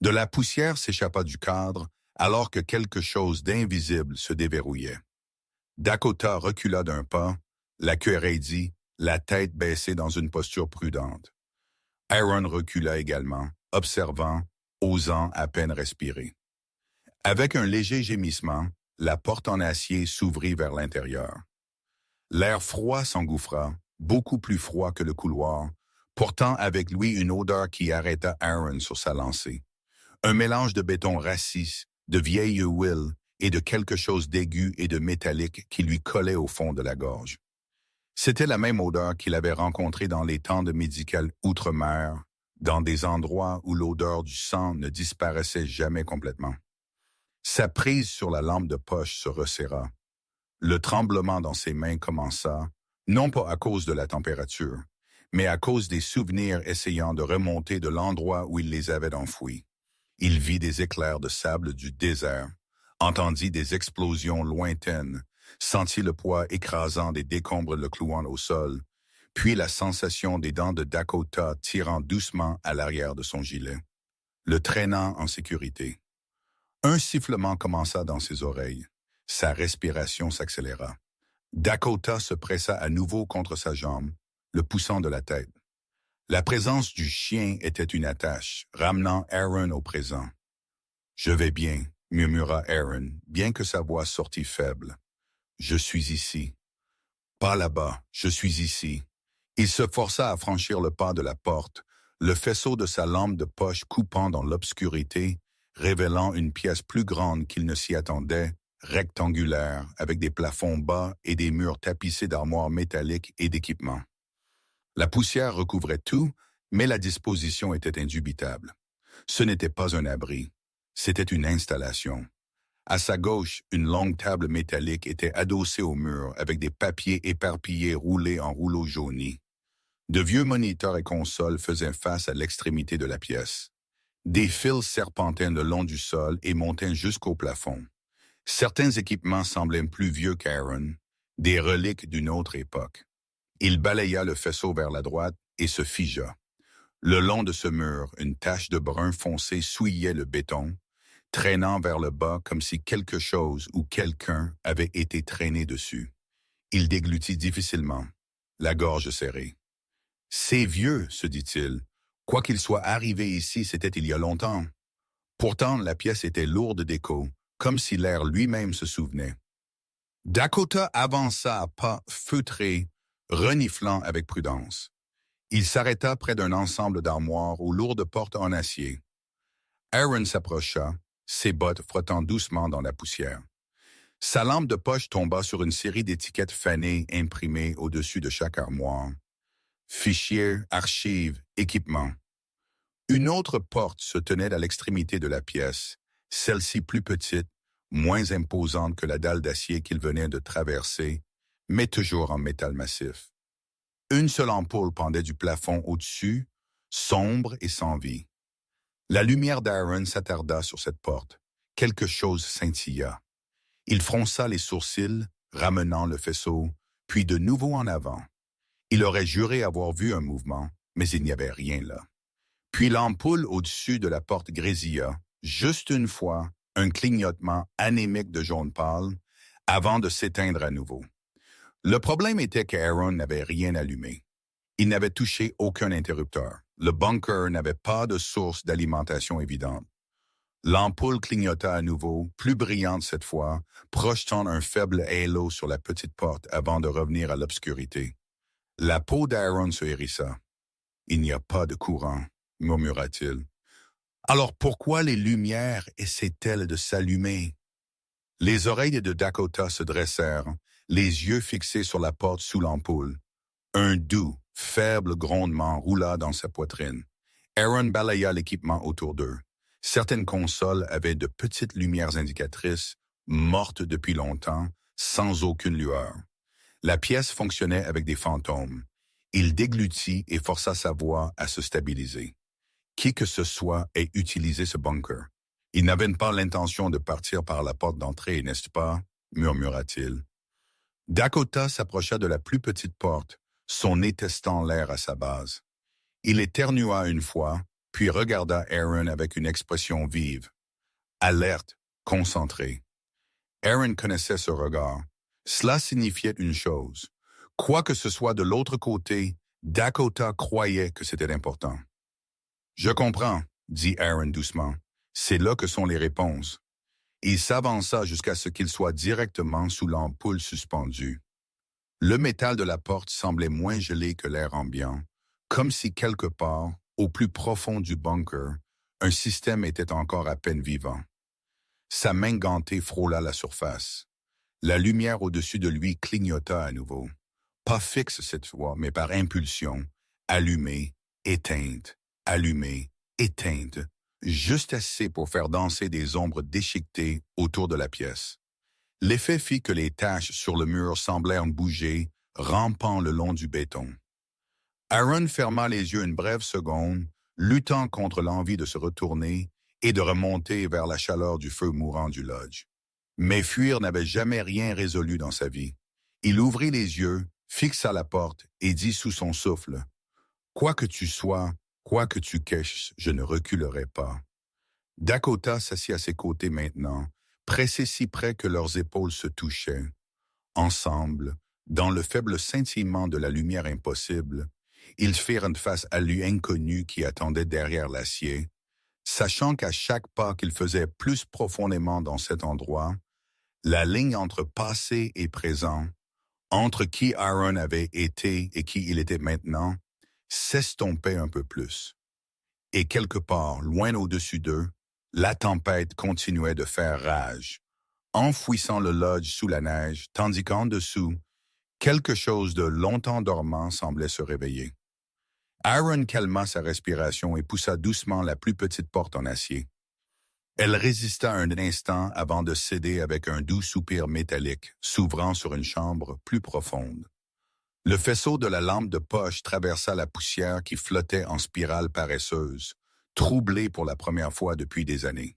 De la poussière s'échappa du cadre, alors que quelque chose d'invisible se déverrouillait. Dakota recula d'un pas, la queue raidie, la tête baissée dans une posture prudente. Aaron recula également, observant, osant à peine respirer. Avec un léger gémissement, la porte en acier s'ouvrit vers l'intérieur. L'air froid s'engouffra, beaucoup plus froid que le couloir, portant avec lui une odeur qui arrêta Aaron sur sa lancée. Un mélange de béton rassis, de vieille huile et de quelque chose d'aigu et de métallique qui lui collait au fond de la gorge. C'était la même odeur qu'il avait rencontrée dans les tentes médicales outre-mer, dans des endroits où l'odeur du sang ne disparaissait jamais complètement. Sa prise sur la lampe de poche se resserra. Le tremblement dans ses mains commença, non pas à cause de la température, mais à cause des souvenirs essayant de remonter de l'endroit où il les avait enfouis. Il vit des éclairs de sable du désert, entendit des explosions lointaines, sentit le poids écrasant des décombres le clouant au sol, puis la sensation des dents de Dakota tirant doucement à l'arrière de son gilet, le traînant en sécurité. Un sifflement commença dans ses oreilles. Sa respiration s'accéléra. Dakota se pressa à nouveau contre sa jambe, le poussant de la tête. La présence du chien était une attache, ramenant Aaron au présent. « Je vais bien », murmura Aaron, bien que sa voix sortît faible. « Je suis ici. »« Pas là-bas, je suis ici. » Il se força à franchir le pas de la porte, le faisceau de sa lampe de poche coupant dans l'obscurité, révélant une pièce plus grande qu'il ne s'y attendait, rectangulaire, avec des plafonds bas et des murs tapissés d'armoires métalliques et d'équipements. La poussière recouvrait tout, mais la disposition était indubitable. Ce n'était pas un abri, c'était une installation. À sa gauche, une longue table métallique était adossée au mur avec des papiers éparpillés roulés en rouleaux jaunis. De vieux moniteurs et consoles faisaient face à l'extrémité de la pièce. Des fils serpentaient le long du sol et montaient jusqu'au plafond. Certains équipements semblaient plus vieux qu'Aaron, des reliques d'une autre époque. Il balaya le faisceau vers la droite et se figea. Le long de ce mur, une tache de brun foncé souillait le béton, traînant vers le bas comme si quelque chose ou quelqu'un avait été traîné dessus. Il déglutit difficilement, la gorge serrée. « C'est vieux, » se dit-il. « Quoi qu'il soit arrivé ici, c'était il y a longtemps. » Pourtant, la pièce était lourde d'écho, comme si l'air lui-même se souvenait. Dakota avança à pas feutrés, reniflant avec prudence. Il s'arrêta près d'un ensemble d'armoires aux lourdes portes en acier. Aaron s'approcha, ses bottes frottant doucement dans la poussière. Sa lampe de poche tomba sur une série d'étiquettes fanées imprimées au-dessus de chaque armoire. Fichiers, archives, équipements. Une autre porte se tenait à l'extrémité de la pièce, celle-ci plus petite, moins imposante que la dalle d'acier qu'il venait de traverser, mais toujours en métal massif. Une seule ampoule pendait du plafond au-dessus, sombre et sans vie. La lumière d'Aaron s'attarda sur cette porte. Quelque chose scintilla. Il fronça les sourcils, ramenant le faisceau, puis de nouveau en avant. Il aurait juré avoir vu un mouvement, mais il n'y avait rien là. Puis l'ampoule au-dessus de la porte grésilla, juste une fois, un clignotement anémique de jaune pâle, avant de s'éteindre à nouveau. Le problème était qu'Aaron n'avait rien allumé. Il n'avait touché aucun interrupteur. Le bunker n'avait pas de source d'alimentation évidente. L'ampoule clignota à nouveau, plus brillante cette fois, projetant un faible halo sur la petite porte avant de revenir à l'obscurité. La peau d'Aaron se hérissa. « Il n'y a pas de courant », murmura-t-il. « Alors pourquoi les lumières essaient-elles de s'allumer ?» Les oreilles de Dakota se dressèrent, les yeux fixés sur la porte sous l'ampoule. Un doux, faible grondement roula dans sa poitrine. Aaron balaya l'équipement autour d'eux. Certaines consoles avaient de petites lumières indicatrices, mortes depuis longtemps, sans aucune lueur. La pièce fonctionnait avec des fantômes. Il déglutit et força sa voix à se stabiliser. Qui que ce soit ait utilisé ce bunker. Il n'avait pas l'intention de partir par la porte d'entrée, n'est-ce pas? Murmura-t-il. Dakota s'approcha de la plus petite porte, son nez testant l'air à sa base. Il éternua une fois, puis regarda Aaron avec une expression vive. Alerte, concentré. Aaron connaissait ce regard. Cela signifiait une chose. Quoi que ce soit de l'autre côté, Dakota croyait que c'était important. « Je comprends », dit Aaron doucement. « C'est là que sont les réponses. » Il s'avança jusqu'à ce qu'il soit directement sous l'ampoule suspendue. Le métal de la porte semblait moins gelé que l'air ambiant, comme si quelque part, au plus profond du bunker, un système était encore à peine vivant. Sa main gantée frôla la surface. La lumière au-dessus de lui clignota à nouveau. Pas fixe cette fois, mais par impulsion, allumée, éteinte, allumée, éteinte, juste assez pour faire danser des ombres déchiquetées autour de la pièce. L'effet fit que les taches sur le mur semblèrent bouger, rampant le long du béton. Aaron ferma les yeux une brève seconde, luttant contre l'envie de se retourner et de remonter vers la chaleur du feu mourant du lodge. Mais fuir n'avait jamais rien résolu dans sa vie. Il ouvrit les yeux, fixa la porte et dit sous son souffle, « Quoi que tu sois, quoi que tu caches, je ne reculerai pas. » Dakota s'assit à ses côtés maintenant, pressés si près que leurs épaules se touchaient. Ensemble, dans le faible scintillement de la lumière impossible, ils firent une face à lui inconnue qui attendait derrière l'acier, sachant qu'à chaque pas qu'ils faisaient plus profondément dans cet endroit, la ligne entre passé et présent, entre qui Aaron avait été et qui il était maintenant, s'estompait un peu plus. Et quelque part, loin au-dessus d'eux, la tempête continuait de faire rage, enfouissant le lodge sous la neige, tandis qu'en dessous, quelque chose de longtemps dormant semblait se réveiller. Aaron calma sa respiration et poussa doucement la plus petite porte en acier. Elle résista un instant avant de céder avec un doux soupir métallique, s'ouvrant sur une chambre plus profonde. Le faisceau de la lampe de poche traversa la poussière qui flottait en spirale paresseuse, troublée pour la première fois depuis des années.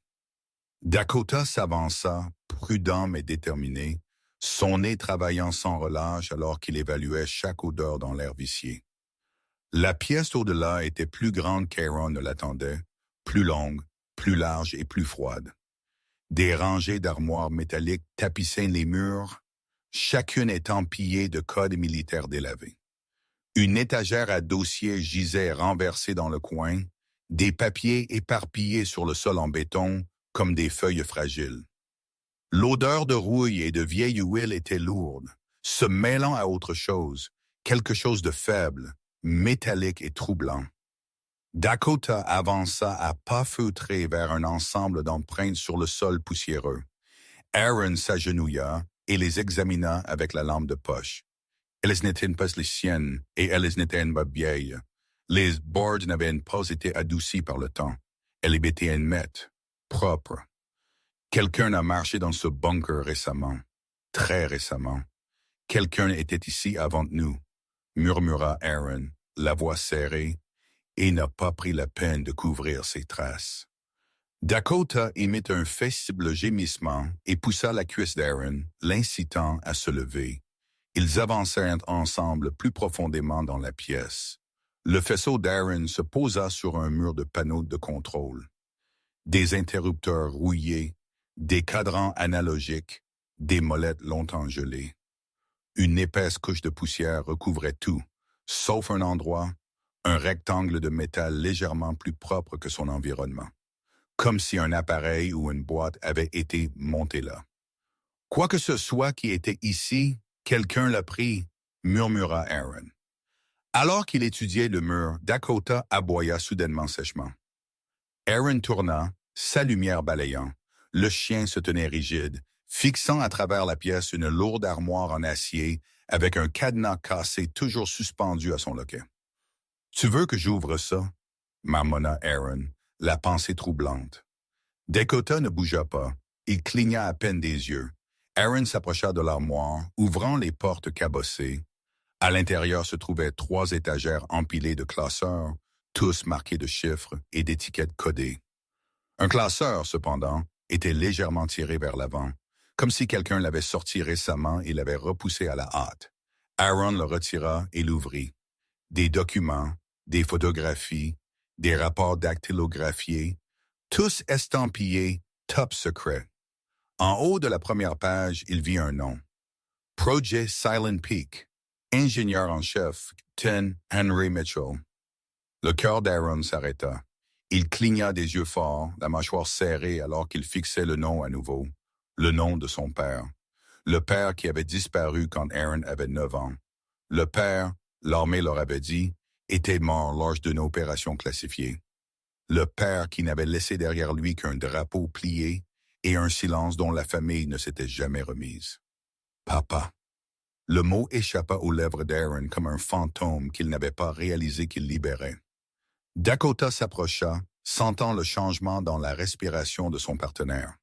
Dakota s'avança, prudent mais déterminé, son nez travaillant sans relâche alors qu'il évaluait chaque odeur dans l'air vicié. La pièce au-delà était plus grande qu'Aaron ne l'attendait, plus longue, plus large et plus froide. Des rangées d'armoires métalliques tapissaient les murs, chacune étant pillée de codes militaires délavés. Une étagère à dossiers gisait renversée dans le coin, des papiers éparpillés sur le sol en béton comme des feuilles fragiles. L'odeur de rouille et de vieille huile était lourde, se mêlant à autre chose, quelque chose de faible, métallique et troublant. Dakota avança à pas feutrés vers un ensemble d'empreintes sur le sol poussiéreux. Aaron s'agenouilla et les examina avec la lampe de poche. Elles n'étaient pas les siennes et elles n'étaient pas vieilles. Les boards n'avaient pas été adoucis par le temps. Elles étaient nettes, propres. Quelqu'un a marché dans ce bunker récemment, très récemment. Quelqu'un était ici avant nous, murmura Aaron, la voix serrée, et n'a pas pris la peine de couvrir ses traces. Dakota émit un paisible gémissement et poussa la cuisse d'Aaron, l'incitant à se lever. Ils avancèrent ensemble plus profondément dans la pièce. Le faisceau d'Aaron se posa sur un mur de panneaux de contrôle. Des interrupteurs rouillés, des cadrans analogiques, des molettes longtemps gelées. Une épaisse couche de poussière recouvrait tout, sauf un endroit, un rectangle de métal légèrement plus propre que son environnement, comme si un appareil ou une boîte avait été monté là. Quoi que ce soit qui était ici, quelqu'un l'a pris, murmura Aaron. Alors qu'il étudiait le mur, Dakota aboya soudainement sèchement. Aaron tourna, sa lumière balayant. Le chien se tenait rigide, fixant à travers la pièce une lourde armoire en acier avec un cadenas cassé toujours suspendu à son loquet. « Tu veux que j'ouvre ça? » marmonna Aaron, la pensée troublante. Dakota ne bougea pas. Il cligna à peine des yeux. Aaron s'approcha de l'armoire, ouvrant les portes cabossées. À l'intérieur se trouvaient 3 étagères empilées de classeurs, tous marqués de chiffres et d'étiquettes codées. Un classeur, cependant, était légèrement tiré vers l'avant, comme si quelqu'un l'avait sorti récemment et l'avait repoussé à la hâte. Aaron le retira et l'ouvrit. Des documents, des photographies, des rapports dactylographiés, tous estampillés « Top Secret ». En haut de la première page, il vit un nom. Project Silent Peak, ingénieur en chef, Ten Henry Mitchell. Le cœur d'Aaron s'arrêta. Il cligna des yeux forts, la mâchoire serrée alors qu'il fixait le nom à nouveau. Le nom de son père. Le père qui avait disparu quand Aaron avait 9 ans. Le père, l'armée leur avait dit, était mort lors d'une opération classifiée. Le père qui n'avait laissé derrière lui qu'un drapeau plié et un silence dont la famille ne s'était jamais remise. Papa. Le mot échappa aux lèvres d'Aaron comme un fantôme qu'il n'avait pas réalisé qu'il libérait. Dakota s'approcha, sentant le changement dans la respiration de son partenaire.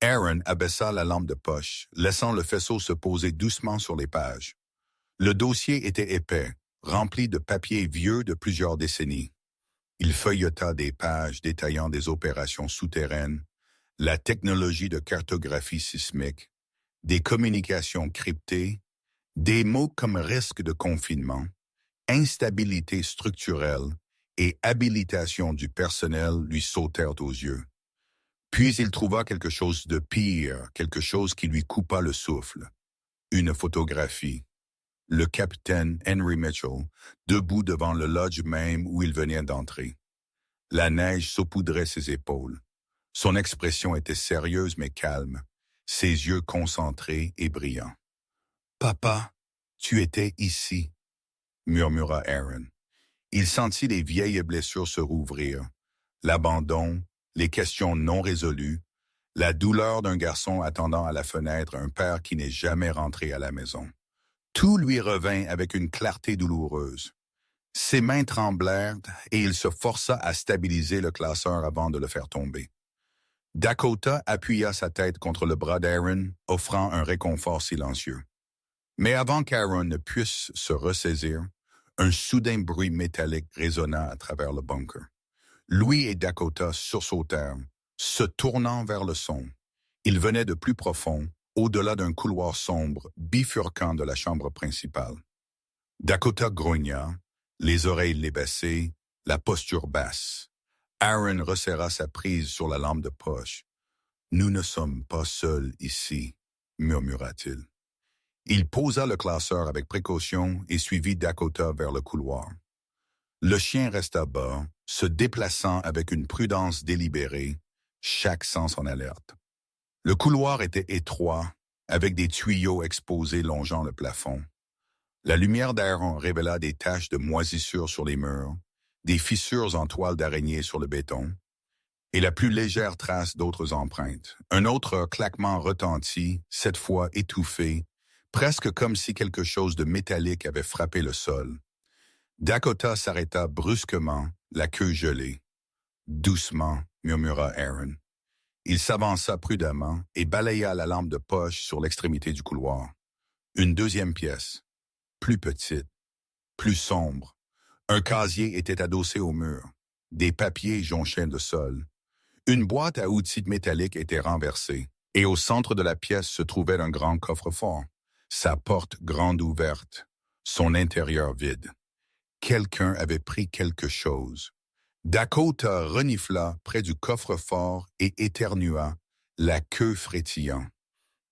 Aaron abaissa la lampe de poche, laissant le faisceau se poser doucement sur les pages. Le dossier était épais, rempli de papiers vieux de plusieurs décennies. Il feuilleta des pages détaillant des opérations souterraines, la technologie de cartographie sismique, des communications cryptées, des mots comme risque de confinement, instabilité structurelle et habilitation du personnel lui sautèrent aux yeux. Puis il trouva quelque chose de pire, quelque chose qui lui coupa le souffle. Une photographie. Le capitaine Henry Mitchell, debout devant le lodge même où il venait d'entrer. La neige saupoudrait ses épaules. Son expression était sérieuse mais calme, ses yeux concentrés et brillants. « Papa, tu étais ici, » murmura Aaron. Il sentit les vieilles blessures se rouvrir, l'abandon, les questions non résolues, la douleur d'un garçon attendant à la fenêtre un père qui n'est jamais rentré à la maison. Tout lui revint avec une clarté douloureuse. Ses mains tremblèrent et il se força à stabiliser le classeur avant de le faire tomber. Dakota appuya sa tête contre le bras d'Aaron, offrant un réconfort silencieux. Mais avant qu'Aaron ne puisse se ressaisir, un soudain bruit métallique résonna à travers le bunker. Lui et Dakota sursautèrent, se tournant vers le son. Il venait de plus profond, au-delà d'un couloir sombre, bifurquant de la chambre principale. Dakota grogna, les oreilles l'ébaissées, la posture basse. Aaron resserra sa prise sur la lampe de poche. « Nous ne sommes pas seuls ici, » murmura-t-il. Il posa le classeur avec précaution et suivit Dakota vers le couloir. Le chien resta bas, se déplaçant avec une prudence délibérée, chaque sens en alerte. Le couloir était étroit, avec des tuyaux exposés longeant le plafond. La lumière d'Aaron révéla des taches de moisissure sur les murs, des fissures en toile d'araignée sur le béton, et la plus légère trace d'autres empreintes. Un autre claquement retentit, cette fois étouffé, presque comme si quelque chose de métallique avait frappé le sol. Dakota s'arrêta brusquement, la queue gelée. « Doucement », murmura Aaron. Il s'avança prudemment et balaya la lampe de poche sur l'extrémité du couloir. Une deuxième pièce, plus petite, plus sombre. Un casier était adossé au mur. Des papiers jonchaient le sol. Une boîte à outils métalliques était renversée, et au centre de la pièce se trouvait un grand coffre-fort, sa porte grande ouverte, son intérieur vide. Quelqu'un avait pris quelque chose. Dakota renifla près du coffre-fort et éternua, la queue frétillant.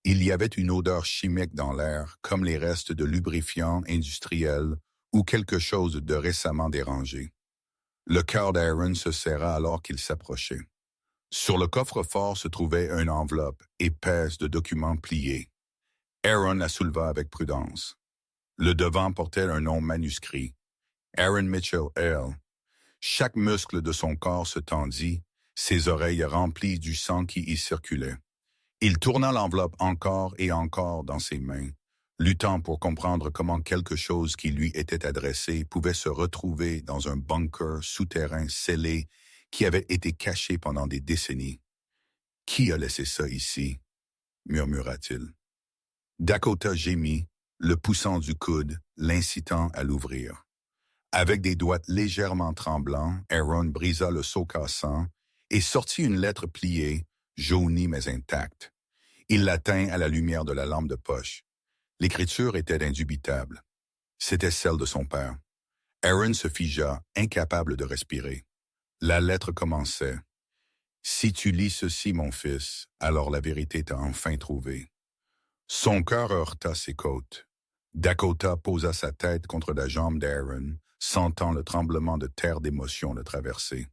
Il y avait une odeur chimique dans l'air, comme les restes de lubrifiants industriels ou quelque chose de récemment dérangé. Le cœur d'Aaron se serra alors qu'il s'approchait. Sur le coffre-fort se trouvait une enveloppe épaisse de documents pliés. Aaron la souleva avec prudence. Le devant portait un nom manuscrit. Aaron Mitchell L. Chaque muscle de son corps se tendit, ses oreilles remplies du sang qui y circulait. Il tourna l'enveloppe encore et encore dans ses mains, luttant pour comprendre comment quelque chose qui lui était adressé pouvait se retrouver dans un bunker souterrain scellé qui avait été caché pendant des décennies. « Qui a laissé ça ici? » murmura-t-il. Dakota gémit, le poussant du coude, l'incitant à l'ouvrir. Avec des doigts légèrement tremblants, Aaron brisa le seau cassant et sortit une lettre pliée, jaunie mais intacte. Il la tint à la lumière de la lampe de poche. L'écriture était indubitable. C'était celle de son père. Aaron se figea, incapable de respirer. La lettre commençait. « Si tu lis ceci, mon fils, alors la vérité t'a enfin trouvé. » Son cœur heurta ses côtes. Dakota posa sa tête contre la jambe d'Aaron, sentant le tremblement de terre d'émotion le traverser.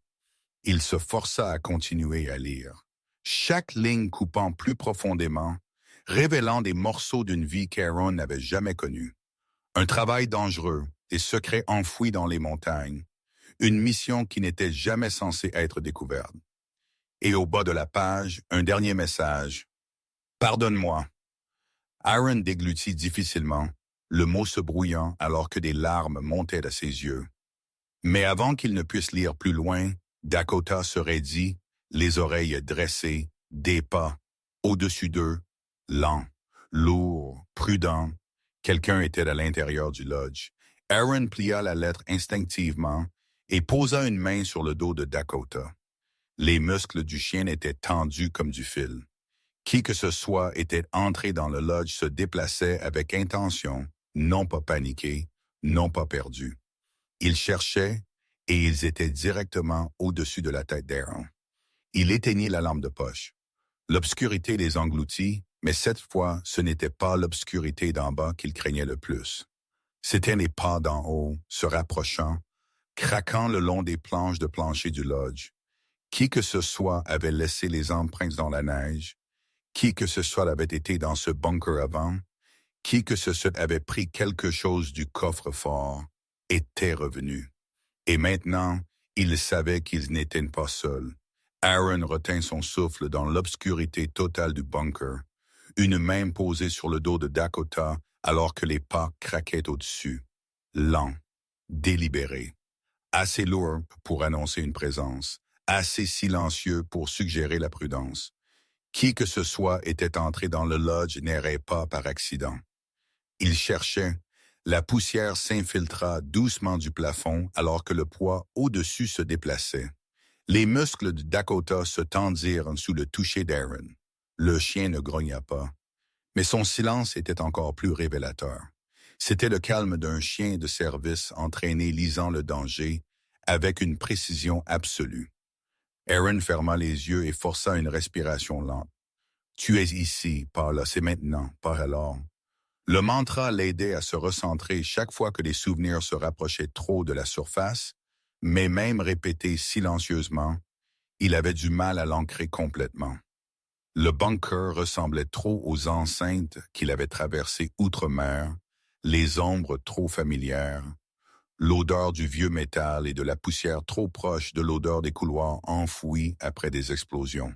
Il se força à continuer à lire, chaque ligne coupant plus profondément, révélant des morceaux d'une vie qu'Aaron n'avait jamais connue. Un travail dangereux, des secrets enfouis dans les montagnes, une mission qui n'était jamais censée être découverte. Et au bas de la page, un dernier message. « Pardonne-moi. » Aaron déglutit difficilement, le mot se brouillant alors que des larmes montaient à ses yeux. Mais avant qu'il ne puisse lire plus loin, Dakota se raidit, les oreilles dressées, des pas, au-dessus d'eux, lents, lourds, prudents. Quelqu'un était à l'intérieur du lodge. Aaron plia la lettre instinctivement et posa une main sur le dos de Dakota. Les muscles du chien étaient tendus comme du fil. Qui que ce soit était entré dans le lodge se déplaçait avec intention, non pas paniqué, non pas perdu. Ils cherchaient et ils étaient directement au-dessus de la tête d'Aaron. Il éteignit la lampe de poche. L'obscurité les engloutit, mais cette fois, ce n'était pas l'obscurité d'en bas qu'il craignait le plus. C'étaient les pas d'en haut, se rapprochant, craquant le long des planches de plancher du lodge. Qui que ce soit avait laissé les empreintes dans la neige, qui que ce soit avait été dans ce bunker avant, qui que ce soit avait pris quelque chose du coffre-fort, était revenu. Et maintenant, ils savaient qu'ils n'étaient pas seuls. Aaron retint son souffle dans l'obscurité totale du bunker, une main posée sur le dos de Dakota alors que les pas craquaient au-dessus. Lent, délibéré, assez lourd pour annoncer une présence, assez silencieux pour suggérer la prudence. Qui que ce soit était entré dans le lodge n'errait pas par accident. Il cherchait. La poussière s'infiltra doucement du plafond alors que le poids au-dessus se déplaçait. Les muscles de Dakota se tendirent sous le toucher d'Aaron. Le chien ne grogna pas. Mais son silence était encore plus révélateur. C'était le calme d'un chien de service entraîné lisant le danger avec une précision absolue. Aaron ferma les yeux et força une respiration lente. « Tu es ici, pas là, c'est maintenant, pas alors. » Le mantra l'aidait à se recentrer chaque fois que les souvenirs se rapprochaient trop de la surface, mais même répété silencieusement, il avait du mal à l'ancrer complètement. Le bunker ressemblait trop aux enceintes qu'il avait traversées outre-mer, les ombres trop familières, l'odeur du vieux métal et de la poussière trop proche de l'odeur des couloirs enfouis après des explosions.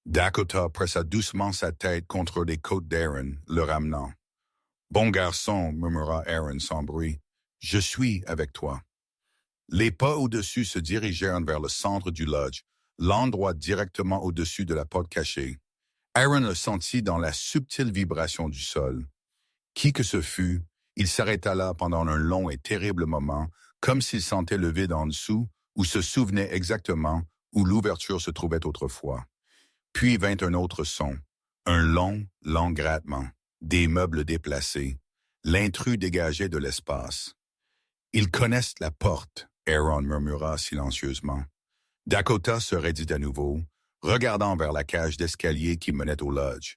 Dakota pressa doucement sa tête contre les côtes d'Aaron, le ramenant. « Bon garçon, » murmura Aaron sans bruit, « je suis avec toi. » Les pas au-dessus se dirigèrent vers le centre du lodge, l'endroit directement au-dessus de la porte cachée. Aaron le sentit dans la subtile vibration du sol. Qui que ce fût, il s'arrêta là pendant un long et terrible moment, comme s'il sentait le vide en dessous ou se souvenait exactement où l'ouverture se trouvait autrefois. Puis vint un autre son, un long, lent grattement, des meubles déplacés. L'intrus dégageait de l'espace. « Ils connaissent la porte », Aaron murmura silencieusement. Dakota se raidit à nouveau, regardant vers la cage d'escalier qui menait au lodge.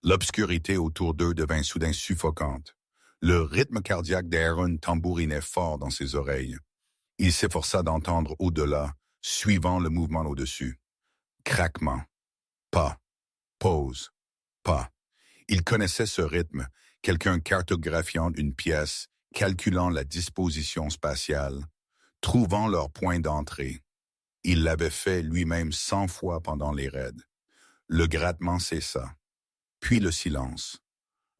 L'obscurité autour d'eux devint soudain suffocante. Le rythme cardiaque d'Aaron tambourinait fort dans ses oreilles. Il s'efforça d'entendre au-delà, suivant le mouvement au-dessus. Craquement. Pas. Pause. Pas. Il connaissait ce rythme, quelqu'un cartographiant une pièce, calculant la disposition spatiale, trouvant leur point d'entrée. Il l'avait fait lui-même 100 fois pendant les raids. Le grattement cessa. Puis le silence.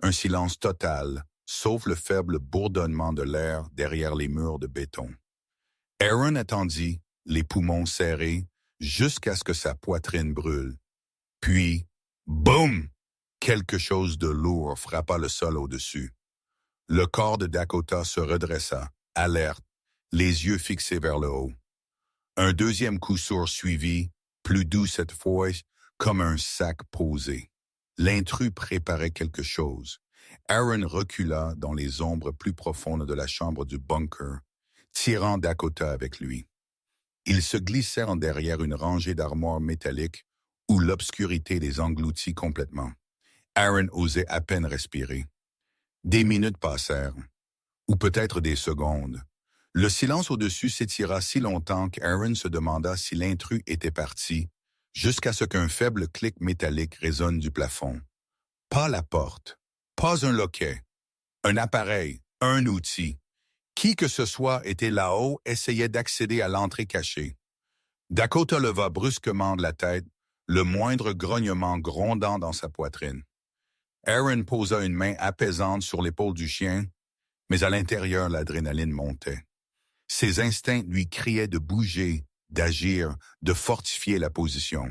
Un silence total, sauf le faible bourdonnement de l'air derrière les murs de béton. Aaron attendit, les poumons serrés, jusqu'à ce que sa poitrine brûle. Puis, boum! Quelque chose de lourd frappa le sol au-dessus. Le corps de Dakota se redressa, alerte, les yeux fixés vers le haut. Un deuxième coup sourd suivit, plus doux cette fois, comme un sac posé. L'intrus préparait quelque chose. Aaron recula dans les ombres plus profondes de la chambre du bunker, tirant Dakota avec lui. Ils se glissèrent derrière une rangée d'armoires métalliques où l'obscurité les engloutit complètement. Aaron osait à peine respirer. Des minutes passèrent, ou peut-être des secondes. Le silence au-dessus s'étira si longtemps qu'Aaron se demanda si l'intrus était parti, jusqu'à ce qu'un faible clic métallique résonne du plafond. Pas la porte, pas un loquet, un appareil, un outil. Qui que ce soit était là-haut essayait d'accéder à l'entrée cachée. Dakota leva brusquement de la tête, le moindre grognement grondant dans sa poitrine. Aaron posa une main apaisante sur l'épaule du chien, mais à l'intérieur l'adrénaline montait. Ses instincts lui criaient de bouger, d'agir, de fortifier la position.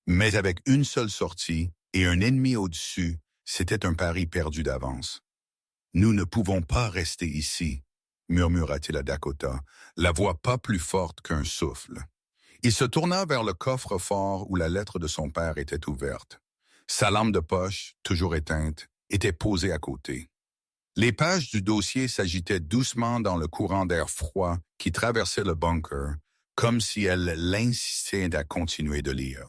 Mais avec une seule sortie et un ennemi au-dessus, c'était un pari perdu d'avance. « Nous ne pouvons pas rester ici », murmura-t-il à Dakota, la voix pas plus forte qu'un souffle. Il se tourna vers le coffre-fort où la lettre de son père était ouverte. Sa lampe de poche, toujours éteinte, était posée à côté. Les pages du dossier s'agitaient doucement dans le courant d'air froid qui traversait le bunker, comme si elles l'insistaient à continuer de lire.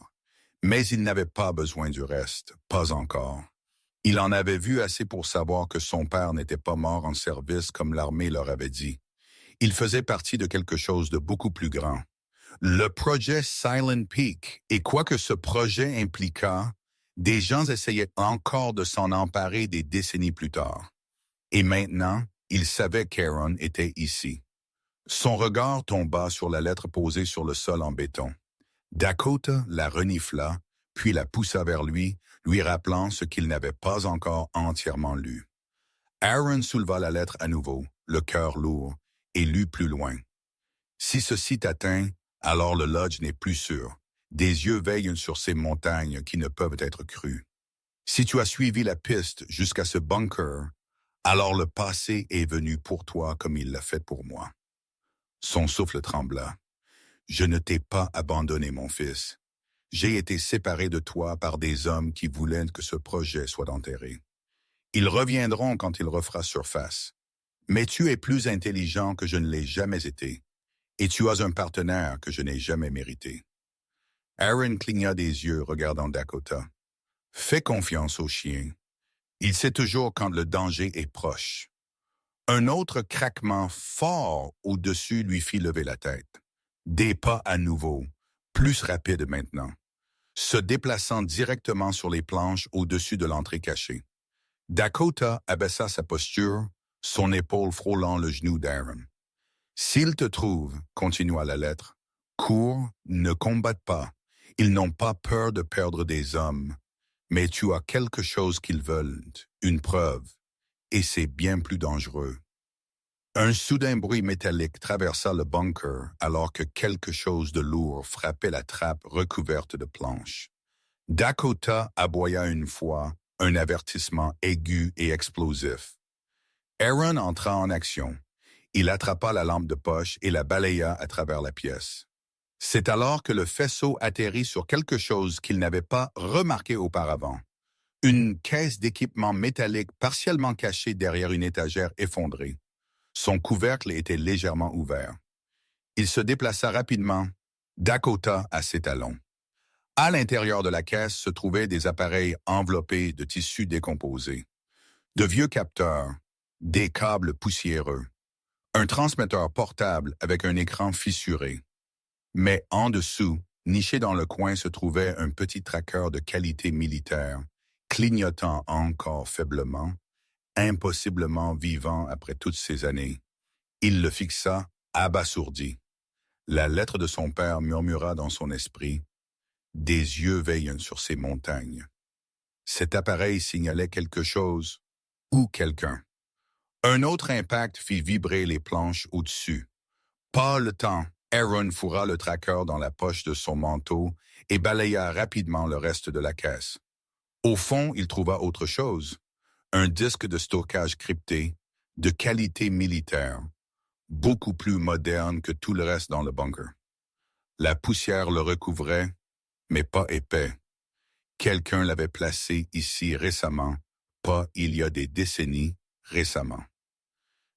Mais il n'avait pas besoin du reste, pas encore. Il en avait vu assez pour savoir que son père n'était pas mort en service comme l'armée leur avait dit. Il faisait partie de quelque chose de beaucoup plus grand. Le projet Silent Peak, et quoi que ce projet impliquât, des gens essayaient encore de s'en emparer des décennies plus tard. Et maintenant, il savait qu'Aaron était ici. Son regard tomba sur la lettre posée sur le sol en béton. Dakota la renifla, puis la poussa vers lui, lui rappelant ce qu'il n'avait pas encore entièrement lu. Aaron souleva la lettre à nouveau, le cœur lourd, et lut plus loin. « Si ceci t'atteint, alors le lodge n'est plus sûr. Des yeux veillent sur ces montagnes qui ne peuvent être crues. Si tu as suivi la piste jusqu'à ce bunker, alors le passé est venu pour toi comme il l'a fait pour moi. » Son souffle trembla. « Je ne t'ai pas abandonné, mon fils. J'ai été séparé de toi par des hommes qui voulaient que ce projet soit enterré. Ils reviendront quand il refera surface. Mais tu es plus intelligent que je ne l'ai jamais été, et tu as un partenaire que je n'ai jamais mérité. » Aaron cligna des yeux regardant Dakota. « Fais confiance au chien. Il sait toujours quand le danger est proche. » Un autre craquement fort au-dessus lui fit lever la tête. Des pas à nouveau, plus rapides maintenant, se déplaçant directement sur les planches au-dessus de l'entrée cachée. Dakota abaissa sa posture, son épaule frôlant le genou d'Aaron. « S'ils te trouvent, continua la lettre, cours, ne combatte pas. Ils n'ont pas peur de perdre des hommes. Mais tu as quelque chose qu'ils veulent, une preuve, et c'est bien plus dangereux. » Un soudain bruit métallique traversa le bunker alors que quelque chose de lourd frappait la trappe recouverte de planches. Dakota aboya une fois, un avertissement aigu et explosif. Aaron entra en action. Il attrapa la lampe de poche et la balaya à travers la pièce. C'est alors que le faisceau atterrit sur quelque chose qu'il n'avait pas remarqué auparavant. Une caisse d'équipement métallique partiellement cachée derrière une étagère effondrée. Son couvercle était légèrement ouvert. Il se déplaça rapidement, Dakota à ses talons. À l'intérieur de la caisse se trouvaient des appareils enveloppés de tissus décomposés, de vieux capteurs, des câbles poussiéreux, un transmetteur portable avec un écran fissuré. Mais en dessous, niché dans le coin, se trouvait un petit tracker de qualité militaire, clignotant encore faiblement, impossiblement vivant après toutes ces années. Il le fixa, abasourdi. La lettre de son père murmura dans son esprit. Des yeux veillent sur ces montagnes. Cet appareil signalait quelque chose ou quelqu'un. Un autre impact fit vibrer les planches au-dessus. Pas le temps, Aaron fourra le tracker dans la poche de son manteau et balaya rapidement le reste de la caisse. Au fond, il trouva autre chose. Un disque de stockage crypté, de qualité militaire, beaucoup plus moderne que tout le reste dans le bunker. La poussière le recouvrait, mais pas épais. Quelqu'un l'avait placé ici récemment, pas il y a des décennies, récemment.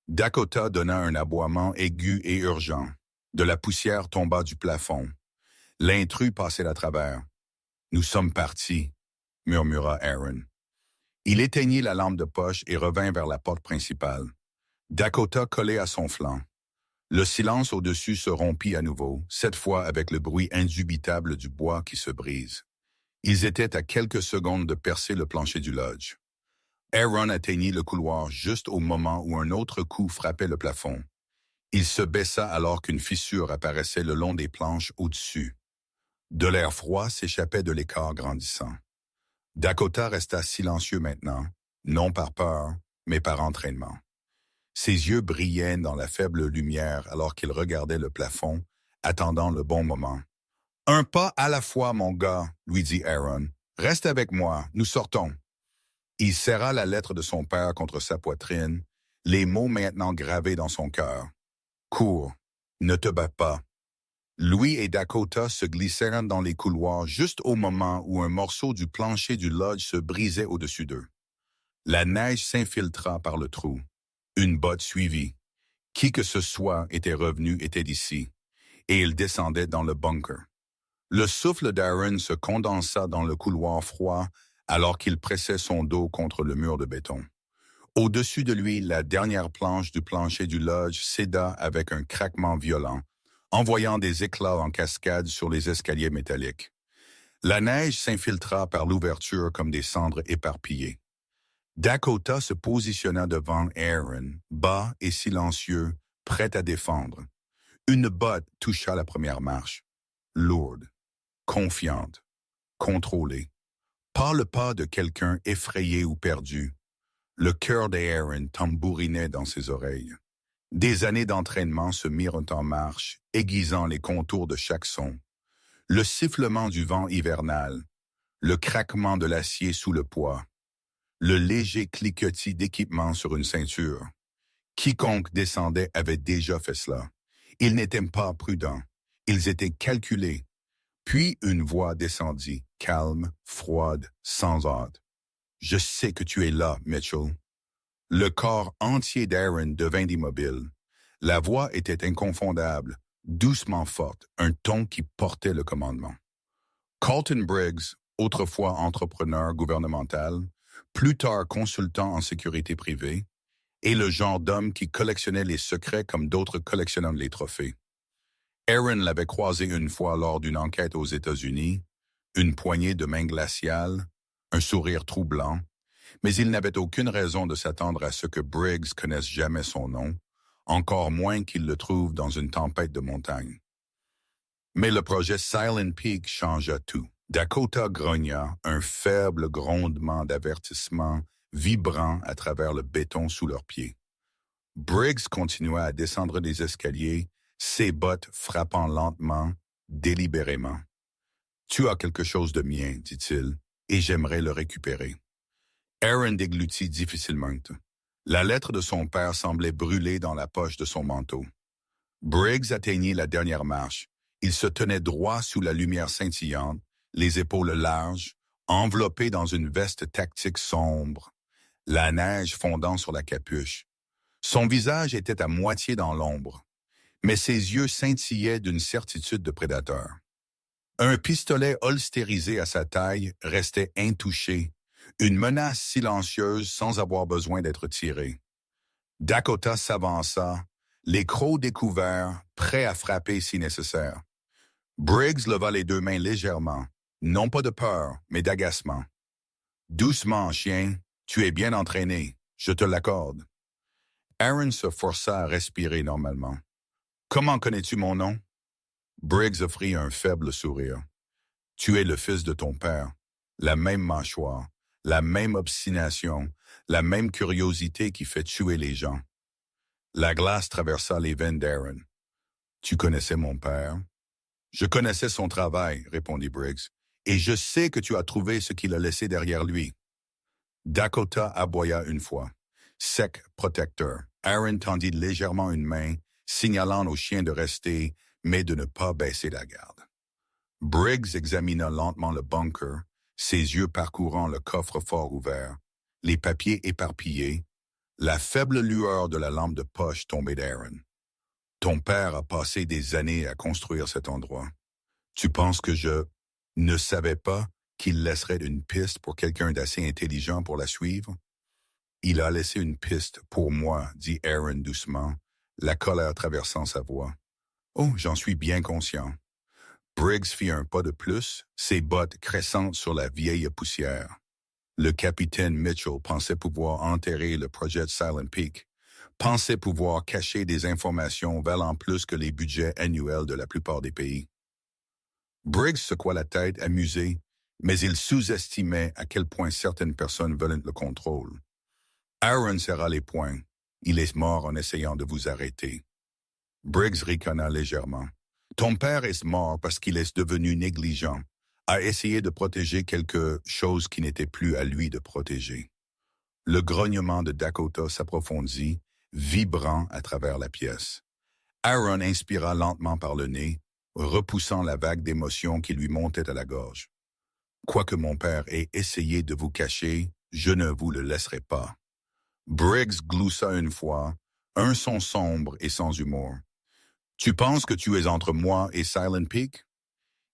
Dakota donna un aboiement aigu et urgent. De la poussière tomba du plafond. L'intrus passait à travers. « Nous sommes partis », murmura Aaron. Il éteignit la lampe de poche et revint vers la porte principale. Dakota collait à son flanc. Le silence au-dessus se rompit à nouveau, cette fois avec le bruit indubitable du bois qui se brise. Ils étaient à quelques secondes de percer le plancher du lodge. Aaron atteignit le couloir juste au moment où un autre coup frappait le plafond. Il se baissa alors qu'une fissure apparaissait le long des planches au-dessus. De l'air froid s'échappait de l'écart grandissant. Dakota resta silencieux maintenant, non par peur, mais par entraînement. Ses yeux brillaient dans la faible lumière alors qu'il regardait le plafond, attendant le bon moment. « Un pas à la fois, mon gars, » lui dit Aaron. « Reste avec moi, nous sortons. » Il serra la lettre de son père contre sa poitrine, les mots maintenant gravés dans son cœur. « Cours, ne te bats pas. » Louis et Dakota se glissèrent dans les couloirs juste au moment où un morceau du plancher du lodge se brisait au-dessus d'eux. La neige s'infiltra par le trou. Une botte suivit. Qui que ce soit était d'ici, et il descendait dans le bunker. Le souffle d'Aaron se condensa dans le couloir froid alors qu'il pressait son dos contre le mur de béton. Au-dessus de lui, la dernière planche du plancher du lodge céda avec un craquement violent, envoyant des éclats en cascade sur les escaliers métalliques. La neige s'infiltra par l'ouverture comme des cendres éparpillées. Dakota se positionna devant Aaron, bas et silencieux, prêt à défendre. Une botte toucha la première marche. Lourde, confiante, contrôlée. Pas le pas de quelqu'un effrayé ou perdu. Le cœur d'Aaron tambourinait dans ses oreilles. Des années d'entraînement se mirent en marche, aiguisant les contours de chaque son. Le sifflement du vent hivernal, le craquement de l'acier sous le poids, le léger cliquetis d'équipement sur une ceinture. Quiconque descendait avait déjà fait cela. Ils n'étaient pas prudents. Ils étaient calculés. Puis une voix descendit, calme, froide, sans hâte. « Je sais que tu es là, Mitchell. » Le corps entier d'Aaron devint immobile. La voix était inconfondable, doucement forte, un ton qui portait le commandement. Carlton Briggs, autrefois entrepreneur gouvernemental, plus tard consultant en sécurité privée, est le genre d'homme qui collectionnait les secrets comme d'autres collectionnent les trophées. Aaron l'avait croisé une fois lors d'une enquête aux États-Unis, une poignée de main glaciale, un sourire troublant, Mais il n'avait aucune raison de s'attendre à ce que Briggs connaisse jamais son nom, encore moins qu'il le trouve dans une tempête de montagne. Mais le projet Silent Peak changea tout. Dakota grogna, un faible grondement d'avertissement vibrant à travers le béton sous leurs pieds. Briggs continua à descendre des escaliers, ses bottes frappant lentement, délibérément. « Tu as quelque chose de mien, dit-il, et j'aimerais le récupérer. » Aaron déglutit difficilement. La lettre de son père semblait brûler dans la poche de son manteau. Briggs atteignit la dernière marche. Il se tenait droit sous la lumière scintillante, les épaules larges, enveloppé dans une veste tactique sombre, la neige fondant sur la capuche. Son visage était à moitié dans l'ombre, mais ses yeux scintillaient d'une certitude de prédateur. Un pistolet holstérisé à sa taille restait intouché, une menace silencieuse sans avoir besoin d'être tiré. Dakota s'avança, les crocs découverts, prêts à frapper si nécessaire. Briggs leva les deux mains légèrement, non pas de peur, mais d'agacement. « Doucement, chien, tu es bien entraîné, je te l'accorde. » Aaron se força à respirer normalement. « Comment connais-tu mon nom? » Briggs offrit un faible sourire. « Tu es le fils de ton père, la même mâchoire, la même obstination, la même curiosité qui fait tuer les gens. » La glace traversa les veines d'Aaron. « Tu connaissais mon père? »« Je connaissais son travail, » répondit Briggs, « et je sais que tu as trouvé ce qu'il a laissé derrière lui. » Dakota aboya une fois. Sec, protecteur. Aaron tendit légèrement une main, signalant au chien de rester, mais de ne pas baisser la garde. Briggs examina lentement le bunker, ses yeux parcourant le coffre-fort ouvert, les papiers éparpillés, la faible lueur de la lampe de poche tombée d'Aaron. « Ton père a passé des années à construire cet endroit. Tu penses que je ne savais pas qu'il laisserait une piste pour quelqu'un d'assez intelligent pour la suivre? » « Il a laissé une piste pour moi, » dit Aaron doucement, la colère traversant sa voix. « Oh, j'en suis bien conscient. » Briggs fit un pas de plus, ses bottes cressantes sur la vieille poussière. Le capitaine Mitchell pensait pouvoir enterrer le projet de Silent Peak, pensait pouvoir cacher des informations valant plus que les budgets annuels de la plupart des pays. Briggs secoua la tête, amusé, mais il sous-estimait à quel point certaines personnes veulent le contrôle. Aaron serra les poings. « Il est mort en essayant de vous arrêter. » Briggs ricana légèrement. « Ton père est mort parce qu'il est devenu négligent, a essayé de protéger quelque chose qui n'était plus à lui de protéger. » Le grognement de Dakota s'approfondit, vibrant à travers la pièce. Aaron inspira lentement par le nez, repoussant la vague d'émotion qui lui montait à la gorge. « Quoique mon père ait essayé de vous cacher, je ne vous le laisserai pas. » Briggs gloussa une fois, un son sombre et sans humour. « Tu penses que tu es entre moi et Silent Peak? »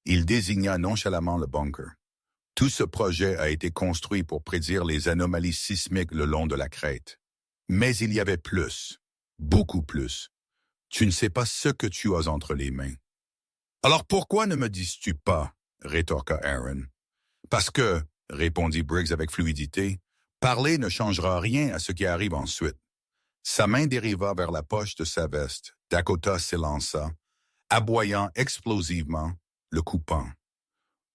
Il désigna nonchalamment le bunker. « Tout ce projet a été construit pour prédire les anomalies sismiques le long de la crête. Mais il y avait plus, beaucoup plus. Tu ne sais pas ce que tu as entre les mains. »« Alors pourquoi ne me dis-tu pas? » rétorqua Aaron. « Parce que, » répondit Briggs avec fluidité, « parler ne changera rien à ce qui arrive ensuite. » Sa main dériva vers la poche de sa veste. Dakota s'élança, aboyant explosivement, le coupant.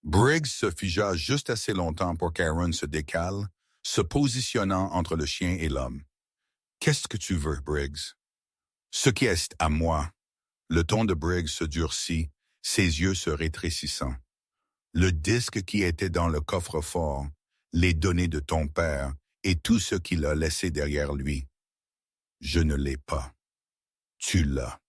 Briggs se figea juste assez longtemps pour qu'Aaron se décale, se positionnant entre le chien et l'homme. « Qu'est-ce que tu veux, Briggs? »« Ce qui est à moi. » Le ton de Briggs se durcit, ses yeux se rétrécissant. « Le disque qui était dans le coffre-fort, les données de ton père et tout ce qu'il a laissé derrière lui. Je ne l'ai pas. Tu l'as. »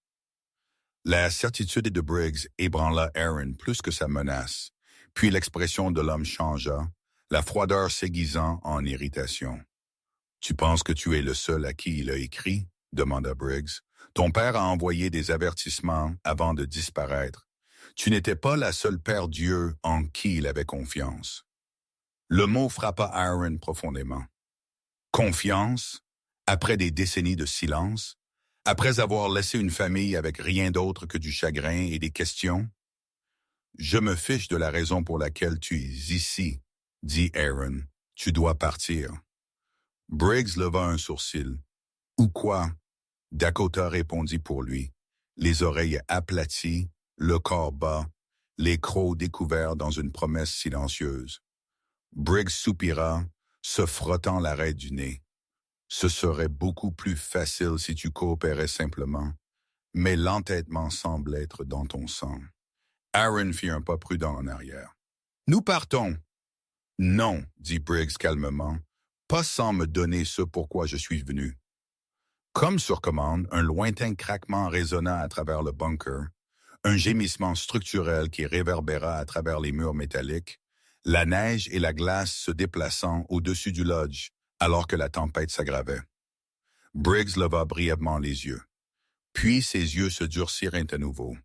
La certitude de Briggs ébranla Aaron plus que sa menace, puis l'expression de l'homme changea, la froideur s'aiguisant en irritation. « Tu penses que tu es le seul à qui il a écrit? » demanda Briggs. « Ton père a envoyé des avertissements avant de disparaître. Tu n'étais pas la seule Père Dieu en qui il avait confiance. » Le mot frappa Aaron profondément. Confiance, après des décennies de silence, après avoir laissé une famille avec rien d'autre que du chagrin et des questions. « Je me fiche de la raison pour laquelle tu es ici, » dit Aaron. « Tu dois partir. » Briggs leva un sourcil. Ou quoi? Dakota répondit pour lui, les oreilles aplaties, le corps bas, les crocs découverts dans une promesse silencieuse. Briggs soupira, se frottant l'arête du nez. Ce serait beaucoup plus facile si tu coopérais simplement, mais l'entêtement semble être dans ton sang. Aaron fit un pas prudent en arrière. Nous partons. Non, dit Briggs calmement, pas sans me donner ce pourquoi je suis venu. Comme sur commande, un lointain craquement résonna à travers le bunker, un gémissement structurel qui réverbéra à travers les murs métalliques, la neige et la glace se déplaçant au-dessus du lodge, alors que la tempête s'aggravait. Briggs leva brièvement les yeux. Puis ses yeux se durcirent à nouveau.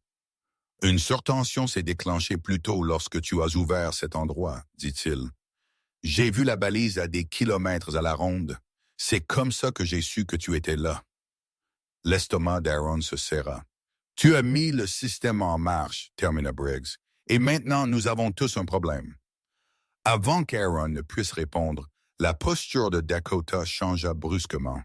Une surtension s'est déclenchée plus tôt lorsque tu as ouvert cet endroit, dit-il. J'ai vu la balise à des kilomètres à la ronde. C'est comme ça que j'ai su que tu étais là. L'estomac d'Aaron se serra. Tu as mis le système en marche, termina Briggs, et maintenant nous avons tous un problème. Avant qu'Aaron ne puisse répondre, la posture de Dakota changea brusquement.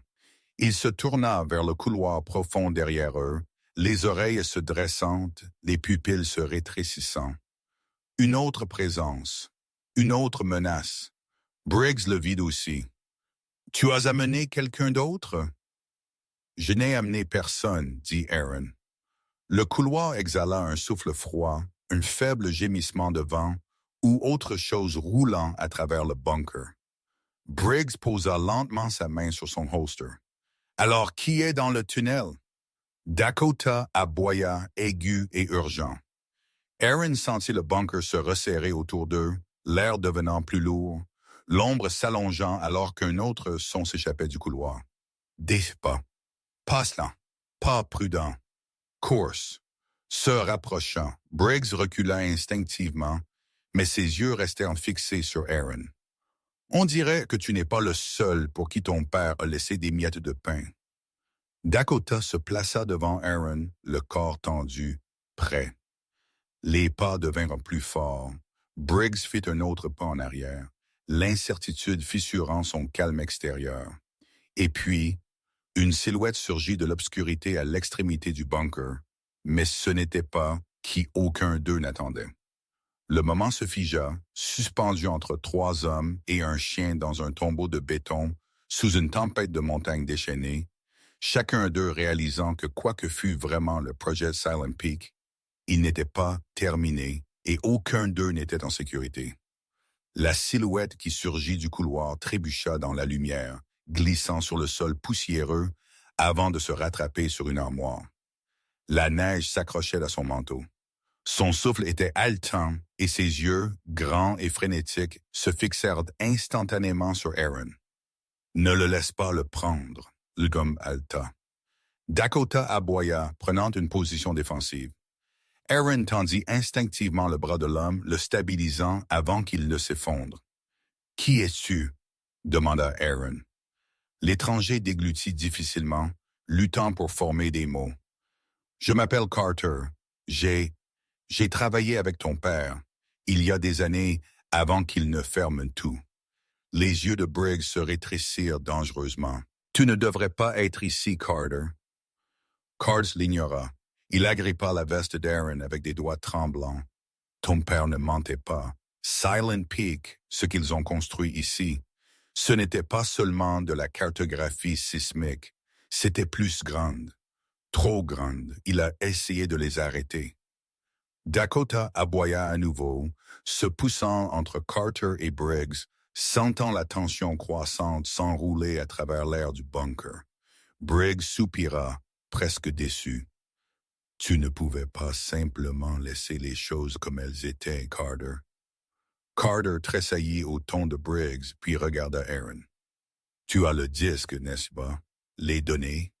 Il se tourna vers le couloir profond derrière eux, les oreilles se dressantes, les pupilles se rétrécissant. Une autre présence, une autre menace. Briggs le vit aussi. « Tu as amené quelqu'un d'autre? » « Je n'ai amené personne, » dit Aaron. Le couloir exhala un souffle froid, un faible gémissement de vent ou autre chose roulant à travers le bunker. Briggs posa lentement sa main sur son holster. « Alors, qui est dans le tunnel? » Dakota aboya, aigu et urgent. Aaron sentit le bunker se resserrer autour d'eux, l'air devenant plus lourd, l'ombre s'allongeant alors qu'un autre son s'échappait du couloir. Des pas. Passe lent. Pas prudent. Course. Se rapprochant, Briggs recula instinctivement, mais ses yeux restèrent fixés sur Aaron. On dirait que tu n'es pas le seul pour qui ton père a laissé des miettes de pain. Dakota se plaça devant Aaron, le corps tendu, prêt. Les pas devinrent plus forts. Briggs fit un autre pas en arrière, l'incertitude fissurant son calme extérieur. Et puis, une silhouette surgit de l'obscurité à l'extrémité du bunker, mais ce n'était pas qui aucun d'eux n'attendait. Le moment se figea, suspendu entre trois hommes et un chien dans un tombeau de béton, sous une tempête de montagnes déchaînées, chacun d'eux réalisant que quoi que fût vraiment le projet Silent Peak, il n'était pas terminé et aucun d'eux n'était en sécurité. La silhouette qui surgit du couloir trébucha dans la lumière, glissant sur le sol poussiéreux avant de se rattraper sur une armoire. La neige s'accrochait à son manteau. Son souffle était haletant et ses yeux, grands et frénétiques, se fixèrent instantanément sur Aaron. « Ne le laisse pas le prendre », le gomme haleta. Dakota aboya, prenant une position défensive. Aaron tendit instinctivement le bras de l'homme, le stabilisant avant qu'il ne s'effondre. « Qui es-tu? » demanda Aaron. L'étranger déglutit difficilement, luttant pour former des mots. « Je m'appelle Carter. J'ai travaillé avec ton père, il y a des années avant qu'il ne ferme tout. » Les yeux de Briggs se rétrécirent dangereusement. « Tu ne devrais pas être ici, Carter. » Carter l'ignora. Il agrippa la veste d'Aaron avec des doigts tremblants. « Ton père ne mentait pas. Silent Peak, ce qu'ils ont construit ici, ce n'était pas seulement de la cartographie sismique, c'était plus grande. Trop grande, il a essayé de les arrêter. » Dakota aboya à nouveau, se poussant entre Carter et Briggs, sentant la tension croissante s'enrouler à travers l'air du bunker. Briggs soupira, presque déçu. « Tu ne pouvais pas simplement laisser les choses comme elles étaient, Carter. » Carter tressaillit au ton de Briggs, puis regarda Aaron. « Tu as le disque, n'est-ce pas? Les données? »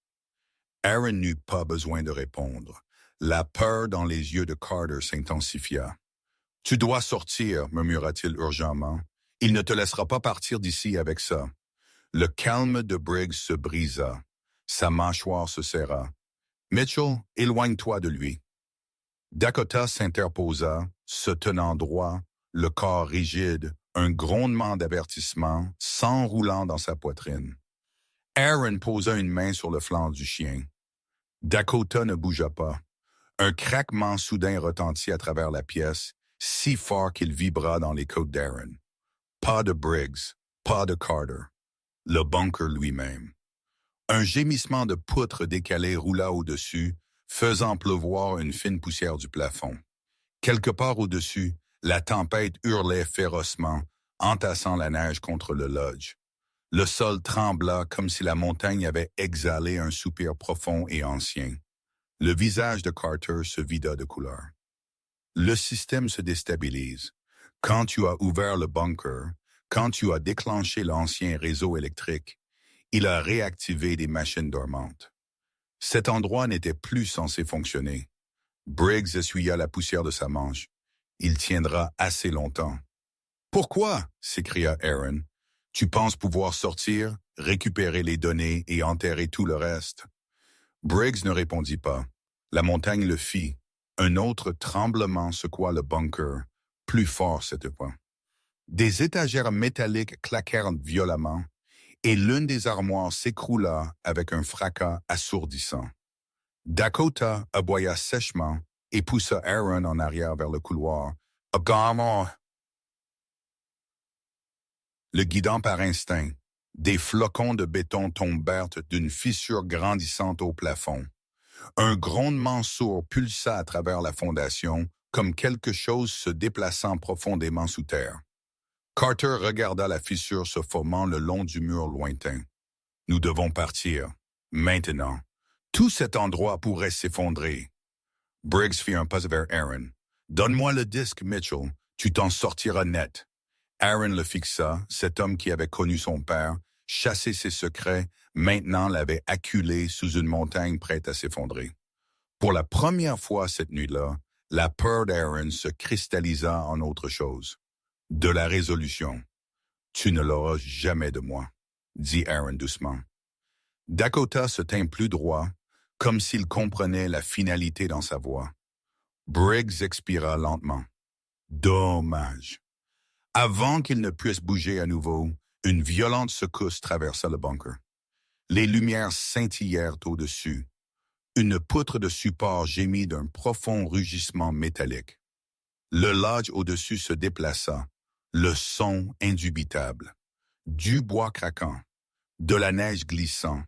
Aaron n'eut pas besoin de répondre. La peur dans les yeux de Carter s'intensifia. « Tu dois sortir, » murmura-t-il urgemment. « Il ne te laissera pas partir d'ici avec ça. » Le calme de Briggs se brisa. Sa mâchoire se serra. « Mitchell, éloigne-toi de lui. » Dakota s'interposa, se tenant droit, le corps rigide, un grondement d'avertissement s'enroulant dans sa poitrine. Aaron posa une main sur le flanc du chien. Dakota ne bougea pas. Un craquement soudain retentit à travers la pièce, si fort qu'il vibra dans les côtes d'Aaron. Pas de Briggs, pas de Carter. Le bunker lui-même. Un gémissement de poutre décalé roula au-dessus, faisant pleuvoir une fine poussière du plafond. Quelque part au-dessus, la tempête hurlait férocement, entassant la neige contre le lodge. Le sol trembla comme si la montagne avait exhalé un soupir profond et ancien. Le visage de Carter se vida de couleur. Le système se déstabilise. Quand tu as ouvert le bunker, quand tu as déclenché l'ancien réseau électrique, il a réactivé des machines dormantes. Cet endroit n'était plus censé fonctionner. Briggs essuya la poussière de sa manche. Il tiendra assez longtemps. « Pourquoi? » s'écria Aaron. « Tu penses pouvoir sortir, récupérer les données et enterrer tout le reste? » Briggs ne répondit pas. La montagne le fit. Un autre tremblement secoua le bunker, plus fort cette fois. Des étagères métalliques claquèrent violemment, et l'une des armoires s'écroula avec un fracas assourdissant. Dakota aboya sèchement et poussa Aaron en arrière vers le couloir. « Gamin! » Le guidant par instinct, des flocons de béton tombèrent d'une fissure grandissante au plafond. Un grondement sourd pulsa à travers la fondation, comme quelque chose se déplaçant profondément sous terre. Carter regarda la fissure se formant le long du mur lointain. « Nous devons partir. Maintenant. Tout cet endroit pourrait s'effondrer. » Briggs fit un pas vers Aaron. « Donne-moi le disque, Mitchell. Tu t'en sortiras net. » Aaron le fixa, cet homme qui avait connu son père, chassé ses secrets, maintenant l'avait acculé sous une montagne prête à s'effondrer. Pour la première fois cette nuit-là, la peur d'Aaron se cristallisa en autre chose. De la résolution. « Tu ne l'auras jamais de moi, » dit Aaron doucement. Dakota se tint plus droit, comme s'il comprenait la finalité dans sa voix. Briggs expira lentement. Dommage. Avant qu'il ne puisse bouger à nouveau, une violente secousse traversa le bunker. Les lumières scintillèrent au-dessus. Une poutre de support gémit d'un profond rugissement métallique. Le lodge au-dessus se déplaça, le son indubitable. Du bois craquant, de la neige glissant,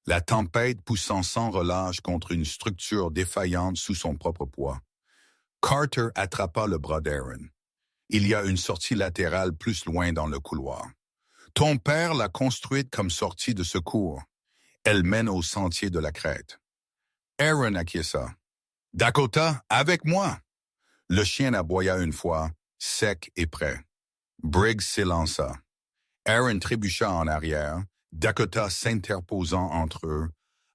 la tempête poussant sans relâche contre une structure défaillante sous son propre poids. Carter attrapa le bras d'Aaron. Il y a une sortie latérale plus loin dans le couloir. Ton père l'a construite comme sortie de secours. Elle mène au sentier de la crête. Aaron acquiesça. Dakota, avec moi! Le chien aboya une fois, sec et prêt. Briggs s'élança. Aaron trébucha en arrière, Dakota s'interposant entre eux,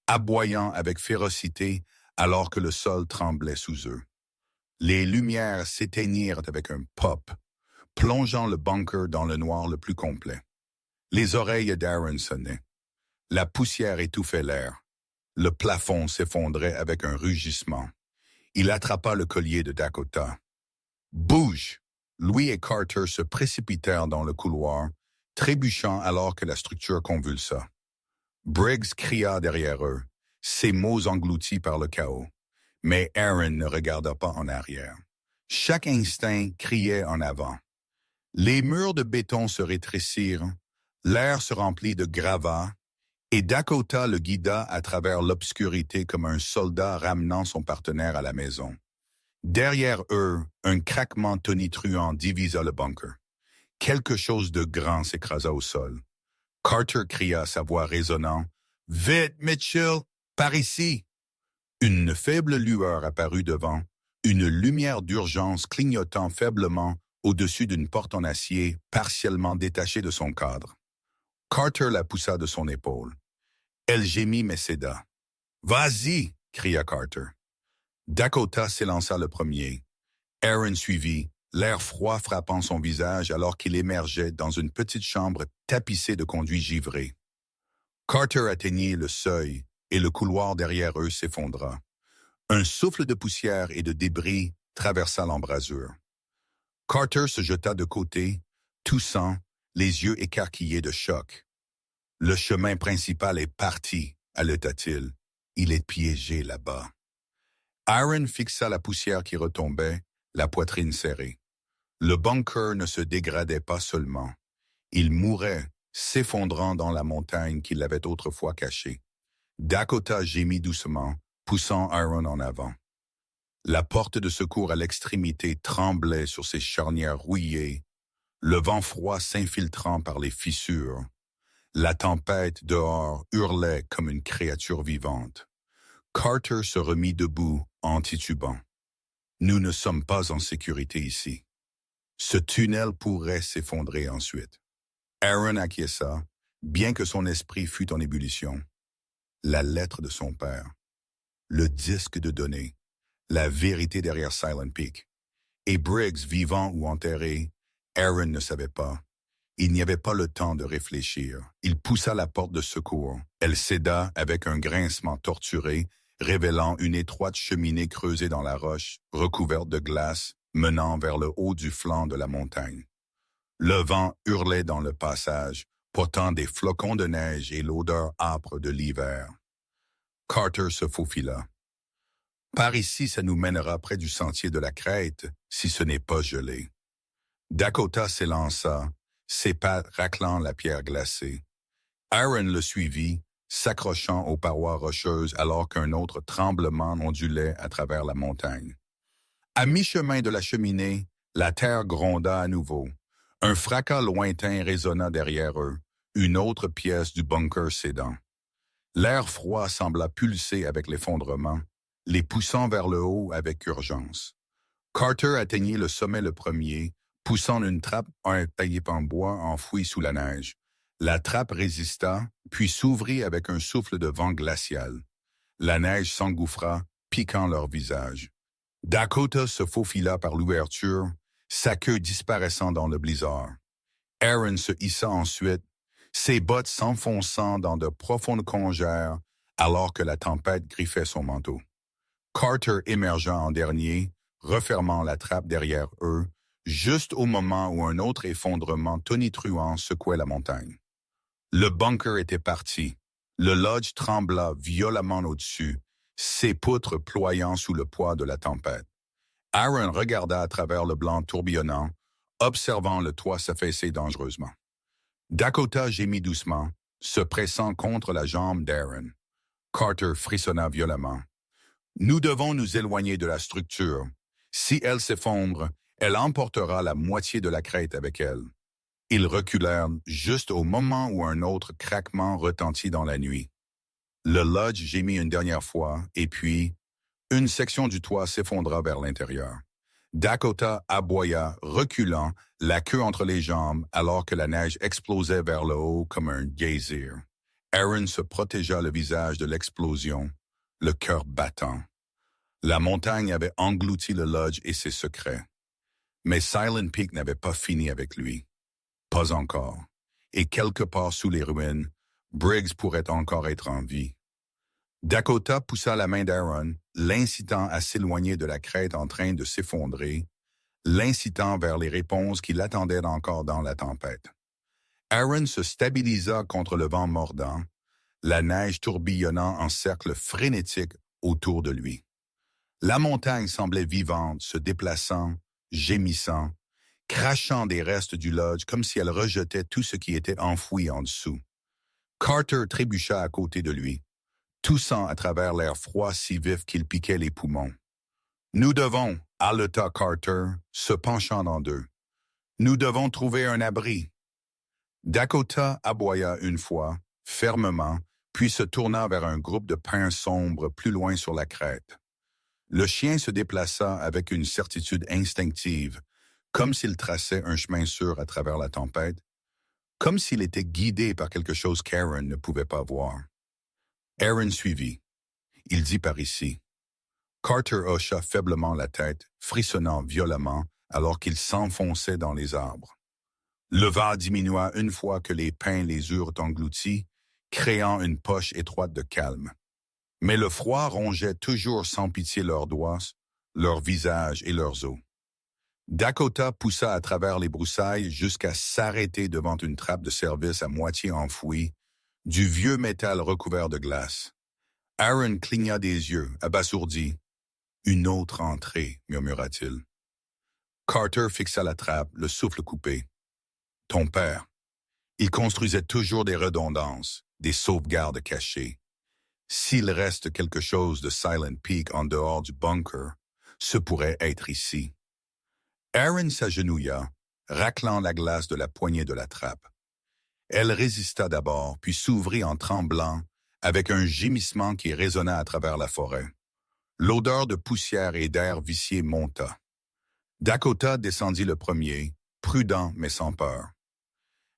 aboyant avec férocité alors que le sol tremblait sous eux. Les lumières s'éteignirent avec un pop, plongeant le bunker dans le noir le plus complet. Les oreilles d'Aaron sonnaient. La poussière étouffait l'air. Le plafond s'effondrait avec un rugissement. Il attrapa le collier de Dakota. « Bouge !» Louis et Carter se précipitèrent dans le couloir, trébuchant alors que la structure convulsa. Briggs cria derrière eux, ses mots engloutis par le chaos. Mais Aaron ne regarda pas en arrière. Chaque instinct criait en avant. Les murs de béton se rétrécirent, l'air se remplit de gravats, et Dakota le guida à travers l'obscurité comme un soldat ramenant son partenaire à la maison. Derrière eux, un craquement tonitruant divisa le bunker. Quelque chose de grand s'écrasa au sol. Carter cria, sa voix résonnant. « Vite, Mitchell, par ici! » Une faible lueur apparut devant, une lumière d'urgence clignotant faiblement au-dessus d'une porte en acier partiellement détachée de son cadre. Carter la poussa de son épaule. Elle gémit mais céda. « Vas-y! » cria Carter. Dakota s'élança le premier. Aaron suivit, l'air froid frappant son visage alors qu'il émergeait dans une petite chambre tapissée de conduits givrés. Carter atteignit le seuil et le couloir derrière eux s'effondra. Un souffle de poussière et de débris traversa l'embrasure. Carter se jeta de côté, toussant, les yeux écarquillés de choc. Le chemin principal est parti, haleta-t-il. Il est piégé là-bas. Aaron fixa la poussière qui retombait, la poitrine serrée. Le bunker ne se dégradait pas seulement. Il mourait, s'effondrant dans la montagne qui l'avait autrefois caché. Dakota gémit doucement, poussant Aaron en avant. La porte de secours à l'extrémité tremblait sur ses charnières rouillées, le vent froid s'infiltrant par les fissures. La tempête dehors hurlait comme une créature vivante. Carter se remit debout, en titubant. Nous ne sommes pas en sécurité ici. Ce tunnel pourrait s'effondrer ensuite. Aaron acquiesça, bien que son esprit fût en ébullition. La lettre de son père, le disque de données, la vérité derrière Silent Peak. Et Briggs, vivant ou enterré, Aaron ne savait pas. Il n'y avait pas le temps de réfléchir. Il poussa la porte de secours. Elle céda avec un grincement torturé, révélant une étroite cheminée creusée dans la roche, recouverte de glace, menant vers le haut du flanc de la montagne. Le vent hurlait dans le passage, portant des flocons de neige et l'odeur âpre de l'hiver. Carter se faufila. Par ici, ça nous mènera près du sentier de la crête, si ce n'est pas gelé. Dakota s'élança, ses pattes raclant la pierre glacée. Aaron le suivit, s'accrochant aux parois rocheuses alors qu'un autre tremblement ondulait à travers la montagne. À mi-chemin de la cheminée, la terre gronda à nouveau. Un fracas lointain résonna derrière eux, une autre pièce du bunker cédant. L'air froid sembla pulser avec l'effondrement, les poussant vers le haut avec urgence. Carter atteignit le sommet le premier, poussant une trappe à un taillé en bois enfoui sous la neige. La trappe résista, puis s'ouvrit avec un souffle de vent glacial. La neige s'engouffra, piquant leur visage. Dakota se faufila par l'ouverture, sa queue disparaissant dans le blizzard. Aaron se hissa ensuite, ses bottes s'enfonçant dans de profondes congères alors que la tempête griffait son manteau. Carter émergea en dernier, refermant la trappe derrière eux, juste au moment où un autre effondrement tonitruant secouait la montagne. Le bunker était parti. Le lodge trembla violemment au-dessus, ses poutres ployant sous le poids de la tempête. Aaron regarda à travers le blanc tourbillonnant, observant le toit s'affaisser dangereusement. Dakota gémit doucement, se pressant contre la jambe d'Aaron. Carter frissonna violemment. « Nous devons nous éloigner de la structure. Si elle s'effondre, elle emportera la moitié de la crête avec elle. » Ils reculèrent juste au moment où un autre craquement retentit dans la nuit. Le lodge gémit une dernière fois, et puis, une section du toit s'effondra vers l'intérieur. Dakota aboya, reculant, la queue entre les jambes, alors que la neige explosait vers le haut comme un geyser. Aaron se protégea le visage de l'explosion, le cœur battant. La montagne avait englouti le lodge et ses secrets. Mais Silent Peak n'avait pas fini avec lui. Pas encore. Et quelque part sous les ruines, Briggs pourrait encore être en vie. Dakota poussa la main d'Aaron, l'incitant à s'éloigner de la crête en train de s'effondrer, l'incitant vers les réponses qui l'attendaient encore dans la tempête. Aaron se stabilisa contre le vent mordant, la neige tourbillonnant en cercle frénétique autour de lui. La montagne semblait vivante, se déplaçant, gémissant, crachant des restes du lodge comme si elle rejetait tout ce qui était enfoui en dessous. Carter trébucha à côté de lui, toussant à travers l'air froid si vif qu'il piquait les poumons. « Nous devons, » haleta Carter, se penchant en deux. « Nous devons trouver un abri. » Dakota aboya une fois, fermement, puis se tourna vers un groupe de pins sombres plus loin sur la crête. Le chien se déplaça avec une certitude instinctive, comme s'il traçait un chemin sûr à travers la tempête, comme s'il était guidé par quelque chose qu'Aaron ne pouvait pas voir. Aaron suivit. Il dit par ici. Carter hocha faiblement la tête, frissonnant violemment alors qu'il s'enfonçait dans les arbres. Le vent diminua une fois que les pins les eurent engloutis, créant une poche étroite de calme. Mais le froid rongeait toujours sans pitié leurs doigts, leurs visages et leurs os. Dakota poussa à travers les broussailles jusqu'à s'arrêter devant une trappe de service à moitié enfouie, du vieux métal recouvert de glace. Aaron cligna des yeux, abasourdi. « Une autre entrée », murmura-t-il. Carter fixa la trappe, le souffle coupé. « Ton père. Il construisait toujours des redondances, des sauvegardes cachées. S'il reste quelque chose de Silent Peak en dehors du bunker, ce pourrait être ici. » Aaron s'agenouilla, raclant la glace de la poignée de la trappe. Elle résista d'abord, puis s'ouvrit en tremblant, avec un gémissement qui résonna à travers la forêt. L'odeur de poussière et d'air vicié monta. Dakota descendit le premier, prudent mais sans peur.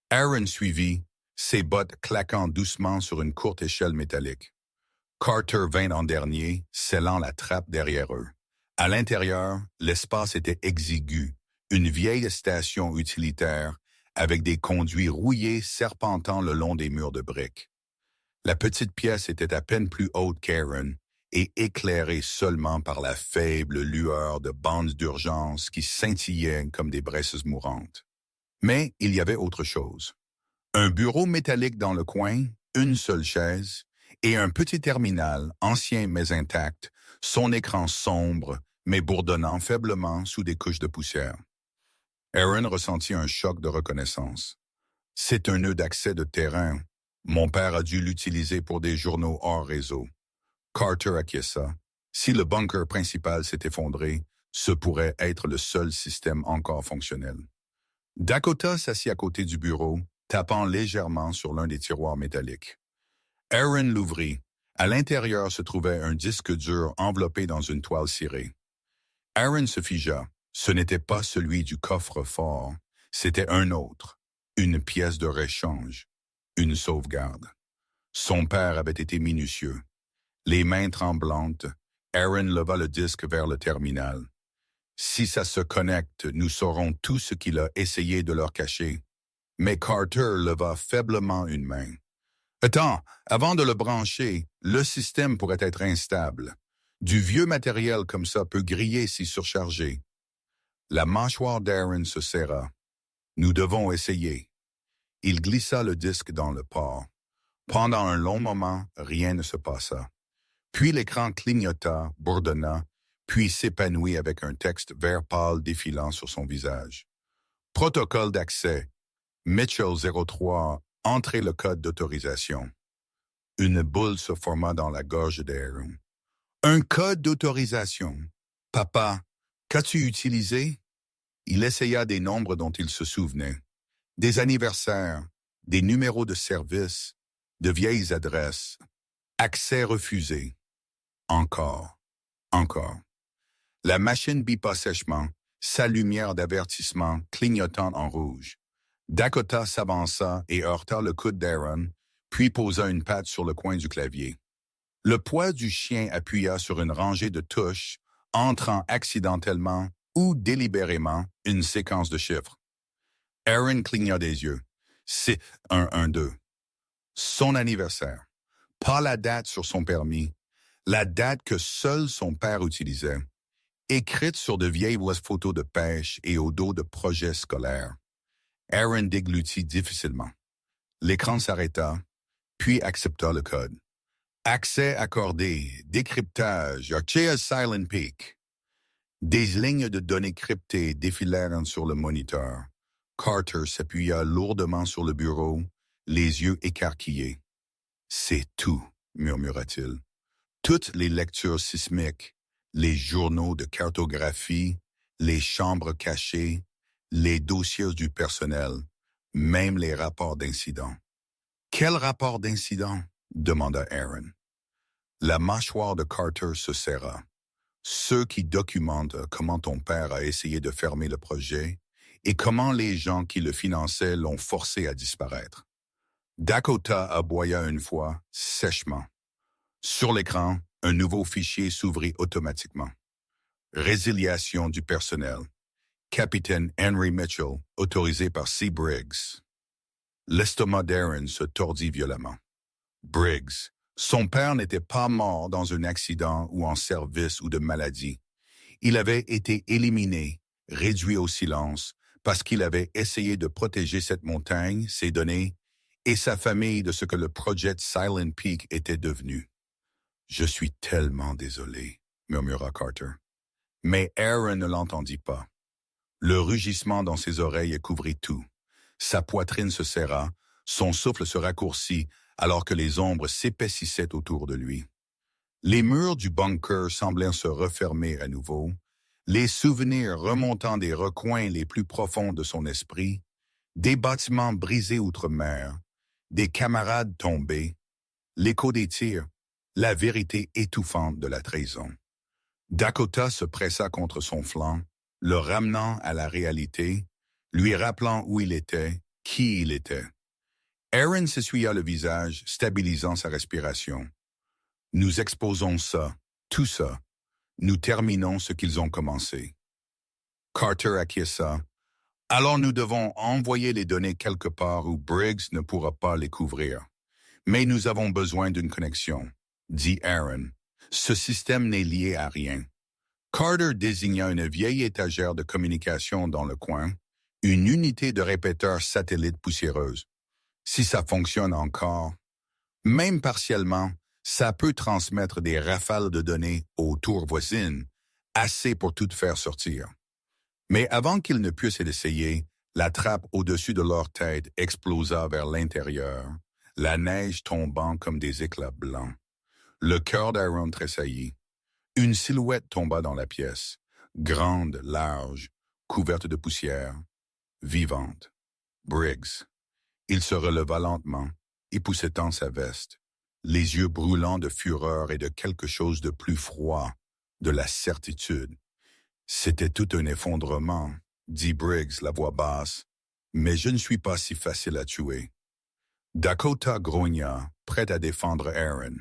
Aaron suivit, ses bottes claquant doucement sur une courte échelle métallique. Carter vint en dernier, scellant la trappe derrière eux. À l'intérieur, l'espace était exigu, une vieille station utilitaire avec des conduits rouillés serpentant le long des murs de briques. La petite pièce était à peine plus haute qu'Aaron et éclairée seulement par la faible lueur de bandes d'urgence qui scintillaient comme des braises mourantes. Mais il y avait autre chose. Un bureau métallique dans le coin, une seule chaise, et un petit terminal, ancien mais intact, son écran sombre, mais bourdonnant faiblement sous des couches de poussière. Aaron ressentit un choc de reconnaissance. C'est un nœud d'accès de terrain. Mon père a dû l'utiliser pour des journaux hors réseau. Carter acquiesça. Si le bunker principal s'est effondré, ce pourrait être le seul système encore fonctionnel. Dakota s'assit à côté du bureau, tapant légèrement sur l'un des tiroirs métalliques. Aaron l'ouvrit. À l'intérieur se trouvait un disque dur enveloppé dans une toile cirée. Aaron se figea. Ce n'était pas celui du coffre-fort, c'était un autre, une pièce de rechange, une sauvegarde. Son père avait été minutieux. Les mains tremblantes, Aaron leva le disque vers le terminal. Si ça se connecte, nous saurons tout ce qu'il a essayé de leur cacher. Mais Carter leva faiblement une main. Attends, avant de le brancher, le système pourrait être instable. Du vieux matériel comme ça peut griller si surchargé. La mâchoire d'Aaron se serra. Nous devons essayer. Il glissa le disque dans le port. Pendant un long moment, rien ne se passa. Puis l'écran clignota, bourdonna, puis s'épanouit avec un texte vert pâle défilant sur son visage. Protocole d'accès. Mitchell 03, entrez le code d'autorisation. Une boule se forma dans la gorge d'Aaron. Un code d'autorisation. Papa, qu'as-tu utilisé? Il essaya des nombres dont il se souvenait. Des anniversaires, des numéros de service, de vieilles adresses. Accès refusé. Encore. La machine bipa sèchement, sa lumière d'avertissement clignotant en rouge. Dakota s'avança et heurta le coude d'Aaron, puis posa une patte sur le coin du clavier. Le poids du chien appuya sur une rangée de touches, entrant accidentellement ou délibérément une séquence de chiffres. Aaron cligna des yeux. C'est 112. Son anniversaire. Pas la date sur son permis, la date que seul son père utilisait, écrite sur de vieilles photos de pêche et au dos de projets scolaires. Aaron déglutit difficilement. L'écran s'arrêta, puis accepta le code. Accès accordé, décryptage, Archea Silent Peak. Des lignes de données cryptées défilèrent sur le moniteur. Carter s'appuya lourdement sur le bureau, les yeux écarquillés. « C'est tout », murmura-t-il. Toutes les lectures sismiques, les journaux de cartographie, les chambres cachées, les dossiers du personnel, même les rapports d'incident. « Quel rapport d'incident? » demanda Aaron. La mâchoire de Carter se serra. Ceux qui documentent comment ton père a essayé de fermer le projet et comment les gens qui le finançaient l'ont forcé à disparaître. Dakota aboya une fois, sèchement. Sur l'écran, un nouveau fichier s'ouvrit automatiquement. Résiliation du personnel. Capitaine Henry Mitchell, autorisé par C. Briggs. L'estomac d'Aaron se tordit violemment. Briggs. Son père n'était pas mort dans un accident ou en service ou de maladie. Il avait été éliminé, réduit au silence, parce qu'il avait essayé de protéger cette montagne, ses données, et sa famille de ce que le projet Silent Peak était devenu. « Je suis tellement désolé, » murmura Carter. Mais Aaron ne l'entendit pas. Le rugissement dans ses oreilles couvrit tout. Sa poitrine se serra, son souffle se raccourcit alors que les ombres s'épaississaient autour de lui. Les murs du bunker semblaient se refermer à nouveau, les souvenirs remontant des recoins les plus profonds de son esprit, des bâtiments brisés outre-mer, des camarades tombés, l'écho des tirs, la vérité étouffante de la trahison. Dakota se pressa contre son flanc, le ramenant à la réalité, lui rappelant où il était, qui il était. Aaron s'essuya le visage, stabilisant sa respiration. « Nous exposons ça, tout ça. Nous terminons ce qu'ils ont commencé. » Carter acquiesça. « Alors nous devons envoyer les données quelque part où Briggs ne pourra pas les couvrir. Mais nous avons besoin d'une connexion, » dit Aaron. « Ce système n'est lié à rien. » Carter désigna une vieille étagère de communication dans le coin, une unité de répéteur satellite poussiéreuse. Si ça fonctionne encore, même partiellement, ça peut transmettre des rafales de données aux tours voisines, assez pour tout faire sortir. Mais avant qu'ils ne puissent l'essayer, la trappe au-dessus de leur tête explosa vers l'intérieur, la neige tombant comme des éclats blancs. Le cœur d'Aaron tressaillit. Une silhouette tomba dans la pièce, grande, large, couverte de poussière, vivante. Briggs. Il se releva lentement, époussetant sa veste, les yeux brûlants de fureur et de quelque chose de plus froid, de la certitude. « C'était tout un effondrement, » dit Briggs, la voix basse, « mais je ne suis pas si facile à tuer. » Dakota grogna, prête à défendre Aaron.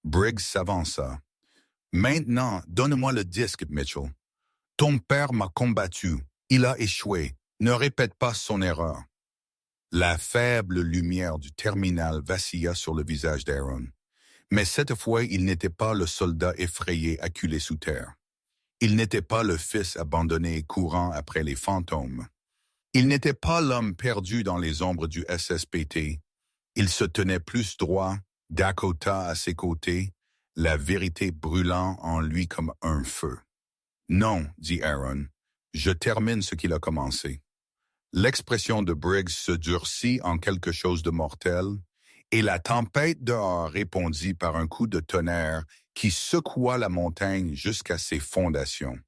Briggs s'avança. « Maintenant, donne-moi le disque, Mitchell. Ton père m'a combattu. Il a échoué. Ne répète pas son erreur. » La faible lumière du terminal vacilla sur le visage d'Aaron. Mais cette fois, il n'était pas le soldat effrayé acculé sous terre. Il n'était pas le fils abandonné courant après les fantômes. Il n'était pas l'homme perdu dans les ombres du SSPT. Il se tenait plus droit, Dakota à ses côtés, la vérité brûlant en lui comme un feu. « Non, » dit Aaron, « je termine ce qu'il a commencé. » L'expression de Briggs se durcit en quelque chose de mortel, et la tempête dehors répondit par un coup de tonnerre qui secoua la montagne jusqu'à ses fondations.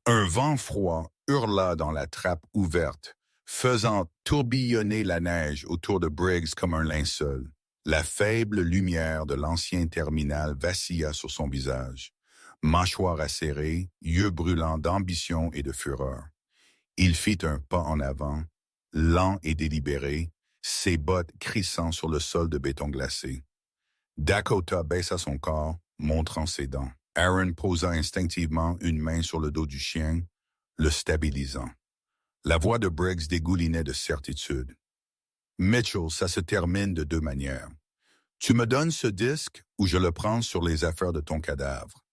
Un vent froid hurla dans la trappe ouverte, faisant tourbillonner la neige autour de Briggs comme un linceul. La faible lumière de l'ancien terminal vacilla sur son visage, mâchoire acérée, yeux brûlants d'ambition et de fureur. Il fit un pas en avant, lent et délibéré, ses bottes crissant sur le sol de béton glacé. Dakota baissa son corps, montrant ses dents. Aaron posa instinctivement une main sur le dos du chien, le stabilisant. La voix de Briggs dégoulinait de certitude. « Mitchell, ça se termine de deux manières. Tu me donnes ce disque ou je le prends sur les affaires de ton cadavre. »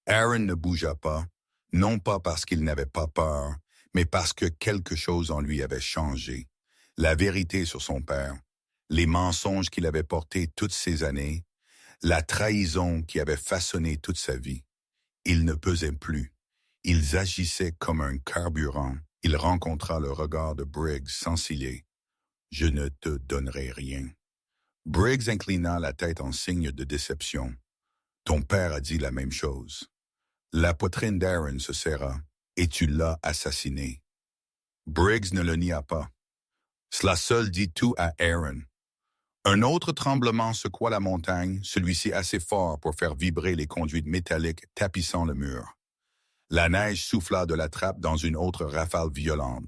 Aaron ne bougea pas, non pas parce qu'il n'avait pas peur, mais parce que quelque chose en lui avait changé. La vérité sur son père, les mensonges qu'il avait portés toutes ces années, la trahison qui avait façonné toute sa vie. Ils ne pesaient plus. Ils agissaient comme un carburant. Il rencontra le regard de Briggs sans ciller. « Je ne te donnerai rien. » Briggs inclina la tête en signe de déception. « Ton père a dit la même chose. » La poitrine d'Aaron se serra. « Et tu l'as assassiné. » Briggs ne le nia pas. Cela seul dit tout à Aaron. Un autre tremblement secoua la montagne, celui-ci assez fort pour faire vibrer les conduites métalliques tapissant le mur. La neige souffla de la trappe dans une autre rafale violente.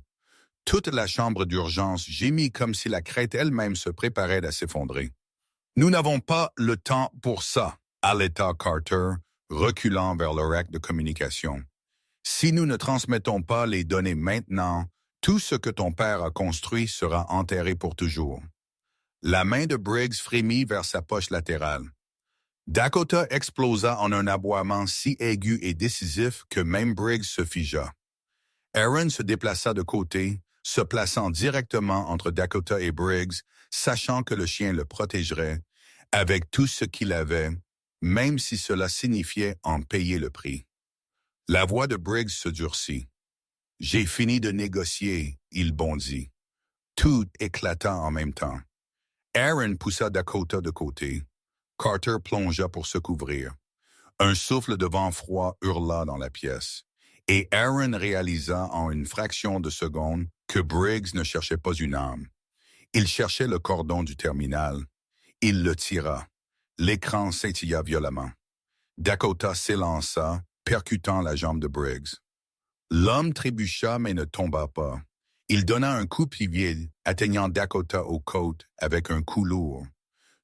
Toute la chambre d'urgence gémit comme si la crête elle-même se préparait à s'effondrer. « Nous n'avons pas le temps pour ça, » allaita Carter, reculant vers le rack de communication. « Si nous ne transmettons pas les données maintenant, tout ce que ton père a construit sera enterré pour toujours. » La main de Briggs frémit vers sa poche latérale. Dakota explosa en un aboiement si aigu et décisif que même Briggs se figea. Aaron se déplaça de côté, se plaçant directement entre Dakota et Briggs, sachant que le chien le protégerait, avec tout ce qu'il avait, même si cela signifiait en payer le prix. La voix de Briggs se durcit. « J'ai fini de négocier », il bondit. Tout éclata en même temps. Aaron poussa Dakota de côté. Carter plongea pour se couvrir. Un souffle de vent froid hurla dans la pièce. Et Aaron réalisa en une fraction de seconde que Briggs ne cherchait pas une arme. Il cherchait le cordon du terminal. Il le tira. L'écran scintilla violemment. Dakota s'élança, percutant la jambe de Briggs. L'homme trébucha mais ne tomba pas. Il donna un coup pied, atteignant Dakota aux côtes avec un coup lourd.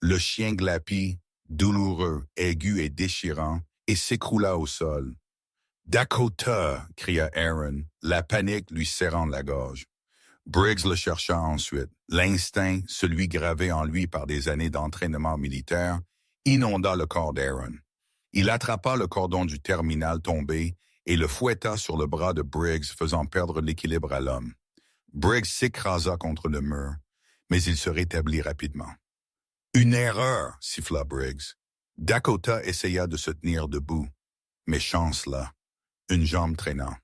Le chien glapit, douloureux, aigu et déchirant, et s'écroula au sol. « Dakota !» cria Aaron, la panique lui serrant la gorge. Briggs le chercha ensuite. L'instinct, celui gravé en lui par des années d'entraînement militaire, inonda le corps d'Aaron. Il attrapa le cordon du terminal tombé et le fouetta sur le bras de Briggs, faisant perdre l'équilibre à l'homme. Briggs s'écrasa contre le mur, mais il se rétablit rapidement. « Une erreur !» siffla Briggs. Dakota essaya de se tenir debout, mais chancela, une jambe traînant.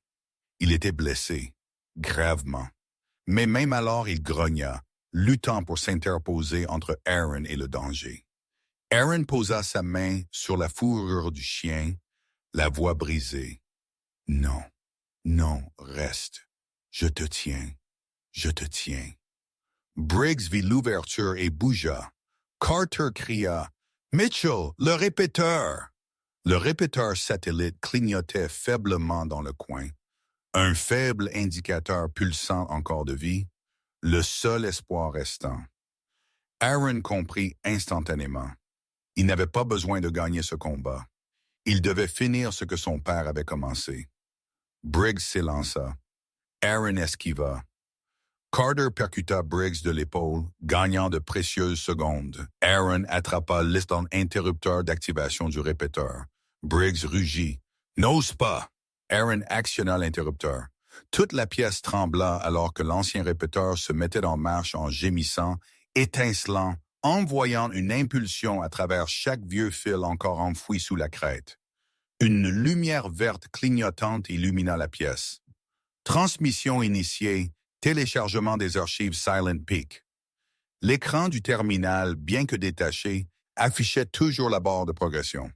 Il était blessé, gravement. Mais même alors il grogna, luttant pour s'interposer entre Aaron et le danger. Aaron posa sa main sur la fourrure du chien, la voix brisée. « Non, non, reste. Je te tiens. Je te tiens. » Briggs vit l'ouverture et bougea. Carter cria « Mitchell, le répéteur !» Le répéteur satellite clignotait faiblement dans le coin. Un faible indicateur pulsant encore de vie, le seul espoir restant. Aaron comprit instantanément. Il n'avait pas besoin de gagner ce combat. Il devait finir ce que son père avait commencé. Briggs s'élança. Aaron esquiva. Carter percuta Briggs de l'épaule, gagnant de précieuses secondes. Aaron attrapa l'interrupteur d'activation du répéteur. Briggs rugit. « N'ose pas !» Aaron actionna l'interrupteur. Toute la pièce trembla alors que l'ancien répéteur se mettait en marche en gémissant, étincelant, envoyant une impulsion à travers chaque vieux fil encore enfoui sous la crête. Une lumière verte clignotante illumina la pièce. Transmission initiée, téléchargement des archives Silent Peak. L'écran du terminal, bien que détaché, affichait toujours la barre de progression.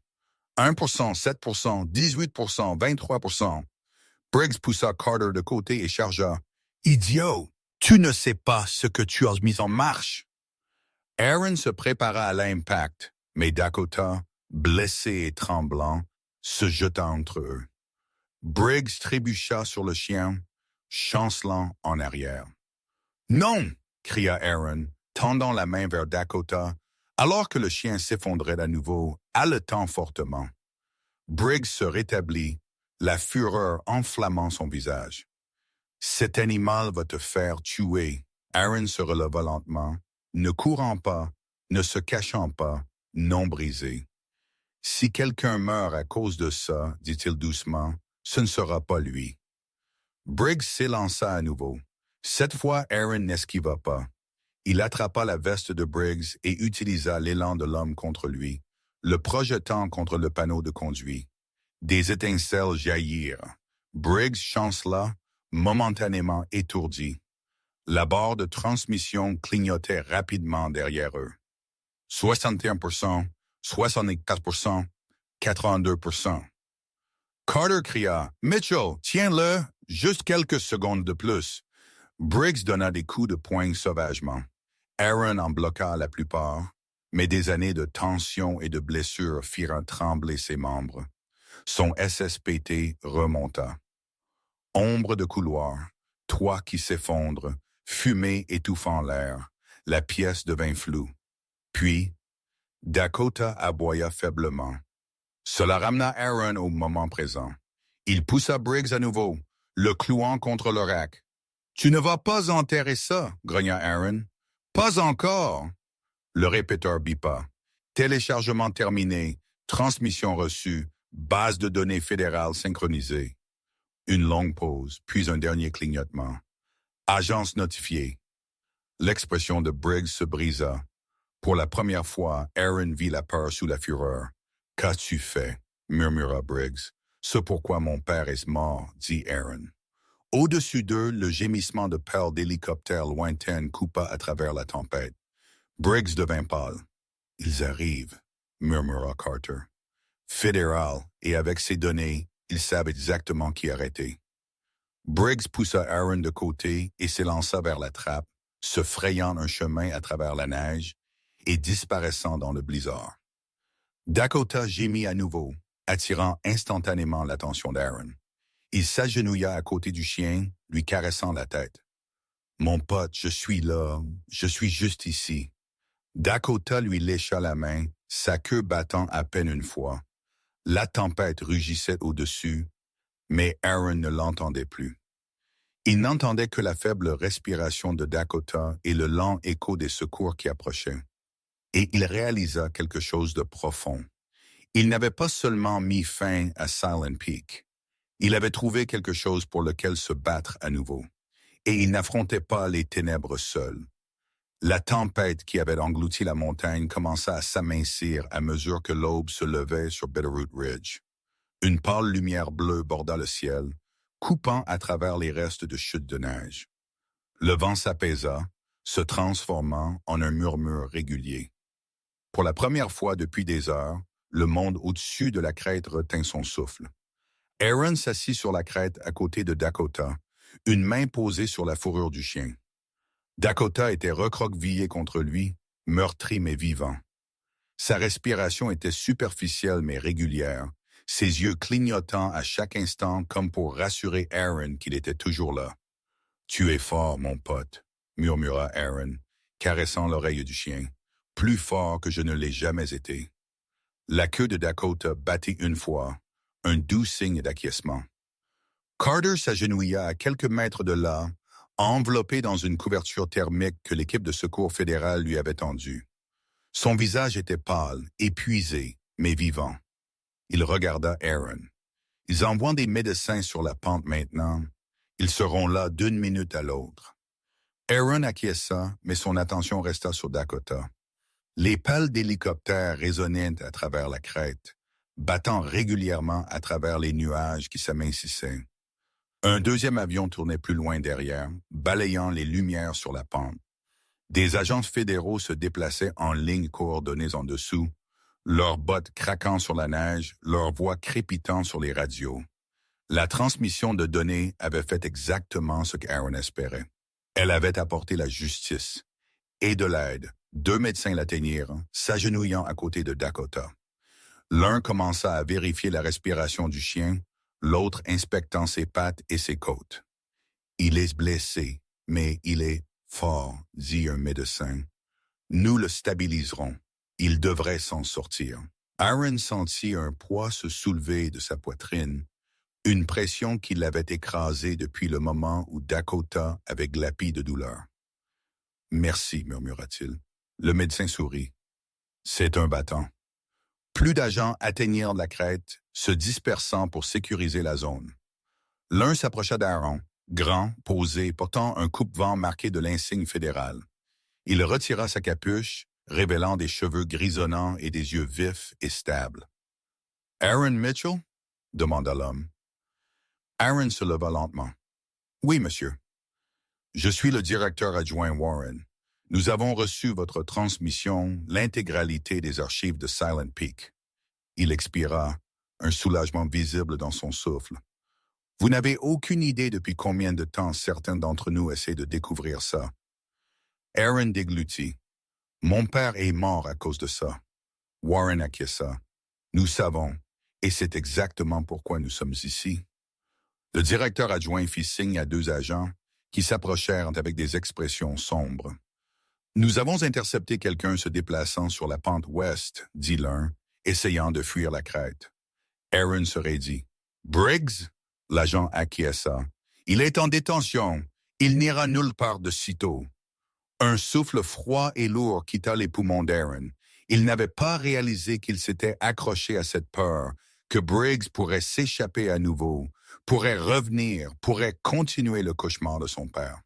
1%, 7%, 18%, 23%. Briggs poussa Carter de côté et chargea. « Idiot! Tu ne sais pas ce que tu as mis en marche! » Aaron se prépara à l'impact, mais Dakota, blessé et tremblant, se jeta entre eux. Briggs trébucha sur le chien, chancelant en arrière. « Non! » cria Aaron, tendant la main vers Dakota, alors que le chien s'effondrait à nouveau, haletant fortement. Briggs se rétablit, la fureur enflammant son visage. « Cet animal va te faire tuer. » Aaron se releva lentement, ne courant pas, ne se cachant pas, non brisé. « Si quelqu'un meurt à cause de ça, dit-il doucement, ce ne sera pas lui. » Briggs s'élança à nouveau. Cette fois, Aaron n'esquiva pas. Il attrapa la veste de Briggs et utilisa l'élan de l'homme contre lui, le projetant contre le panneau de conduite. Des étincelles jaillirent. Briggs chancela, momentanément étourdi. La barre de transmission clignotait rapidement derrière eux. 61%, 64%, 82%. Carter cria « Mitchell, tiens-le, juste quelques secondes de plus. » Briggs donna des coups de poing sauvagement. Aaron en bloqua la plupart, mais des années de tension et de blessures firent trembler ses membres. Son SSPT remonta. Ombre de couloir, toit qui s'effondre, fumée étouffant l'air, la pièce devint floue. Puis, Dakota aboya faiblement. Cela ramena Aaron au moment présent. Il poussa Briggs à nouveau, le clouant contre le rack. « Tu ne vas pas enterrer ça, » grogna Aaron. « Pas encore. » Le répéteur bipa. Téléchargement terminé, transmission reçue, base de données fédérale synchronisée. Une longue pause, puis un dernier clignotement. Agence notifiée. L'expression de Briggs se brisa. Pour la première fois, Aaron vit la peur sous la fureur. « Qu'as-tu fait? » murmura Briggs. « Ce pourquoi mon père est mort, » dit Aaron. Au-dessus d'eux, le gémissement de pelles d'hélicoptères lointaines coupa à travers la tempête. Briggs devint pâle. « Ils arrivent, » murmura Carter. Fédéral, et avec ces données, ils savent exactement qui arrêter. Briggs poussa Aaron de côté et s'élança vers la trappe, se frayant un chemin à travers la neige et disparaissant dans le blizzard. Dakota gémit à nouveau, attirant instantanément l'attention d'Aaron. Il s'agenouilla à côté du chien, lui caressant la tête. « Mon pote, je suis là, je suis juste ici. » Dakota lui lécha la main, sa queue battant à peine une fois. La tempête rugissait au-dessus, mais Aaron ne l'entendait plus. Il n'entendait que la faible respiration de Dakota et le lent écho des secours qui approchaient. Et il réalisa quelque chose de profond. Il n'avait pas seulement mis fin à Silent Peak. Il avait trouvé quelque chose pour lequel se battre à nouveau. Et il n'affrontait pas les ténèbres seul. La tempête qui avait englouti la montagne commença à s'amincir à mesure que l'aube se levait sur Bitterroot Ridge. Une pâle lumière bleue borda le ciel, coupant à travers les restes de chutes de neige. Le vent s'apaisa, se transformant en un murmure régulier. Pour la première fois depuis des heures, le monde au-dessus de la crête retint son souffle. Aaron s'assit sur la crête à côté de Dakota, une main posée sur la fourrure du chien. Dakota était recroquevillé contre lui, meurtri mais vivant. Sa respiration était superficielle mais régulière, ses yeux clignotant à chaque instant comme pour rassurer Aaron qu'il était toujours là. « Tu es fort, mon pote », murmura Aaron, caressant l'oreille du chien, « plus fort que je ne l'ai jamais été. » La queue de Dakota battit une fois, un doux signe d'acquiescement. Carter s'agenouilla à quelques mètres de là, enveloppé dans une couverture thermique que l'équipe de secours fédérale lui avait tendue. Son visage était pâle, épuisé, mais vivant. Il regarda Aaron. « Ils envoient des médecins sur la pente maintenant. Ils seront là d'une minute à l'autre. » Aaron acquiesça, mais son attention resta sur Dakota. Les pales d'hélicoptères résonnaient à travers la crête, battant régulièrement à travers les nuages qui s'amincissaient. Un deuxième avion tournait plus loin derrière, balayant les lumières sur la pente. Des agents fédéraux se déplaçaient en lignes coordonnées en dessous, leurs bottes craquant sur la neige, leurs voix crépitant sur les radios. La transmission de données avait fait exactement ce qu'Aaron espérait. Elle avait apporté la justice et de l'aide. 2 médecins l'atteignirent, s'agenouillant à côté de Dakota. L'un commença à vérifier la respiration du chien, l'autre inspectant ses pattes et ses côtes. « Il est blessé, mais il est fort, » dit un médecin. « Nous le stabiliserons. Il devrait s'en sortir. » Aaron sentit un poids se soulever de sa poitrine, une pression qui l'avait écrasé depuis le moment où Dakota avait glapi de douleur. « Merci, murmura-t-il. Le médecin sourit. « C'est un battant. » Plus d'agents atteignirent la crête, se dispersant pour sécuriser la zone. L'un s'approcha d'Aaron, grand, posé, portant un coupe-vent marqué de l'insigne fédéral. Il retira sa capuche, révélant des cheveux grisonnants et des yeux vifs et stables. « Aaron Mitchell ?» demanda l'homme. Aaron se leva lentement. « Oui, monsieur. Je suis le directeur adjoint Warren. Nous avons reçu votre transmission, l'intégralité des archives de Silent Peak. » Il expira, un soulagement visible dans son souffle. « Vous n'avez aucune idée depuis combien de temps certains d'entre nous essaient de découvrir ça. » Aaron déglutit. « Mon père est mort à cause de ça. » Warren acquiesça. « Nous savons, et c'est exactement pourquoi nous sommes ici. » Le directeur adjoint fit signe à 2 agents qui s'approchèrent avec des expressions sombres. « Nous avons intercepté quelqu'un se déplaçant sur la pente ouest, » dit l'un, essayant de fuir la crête. Aaron se raidit. « Briggs ?» L'agent acquiesça. « Il est en détention. Il n'ira nulle part de sitôt. » Un souffle froid et lourd quitta les poumons d'Aaron. Il n'avait pas réalisé qu'il s'était accroché à cette peur, que Briggs pourrait s'échapper à nouveau, pourrait revenir, pourrait continuer le cauchemar de son père.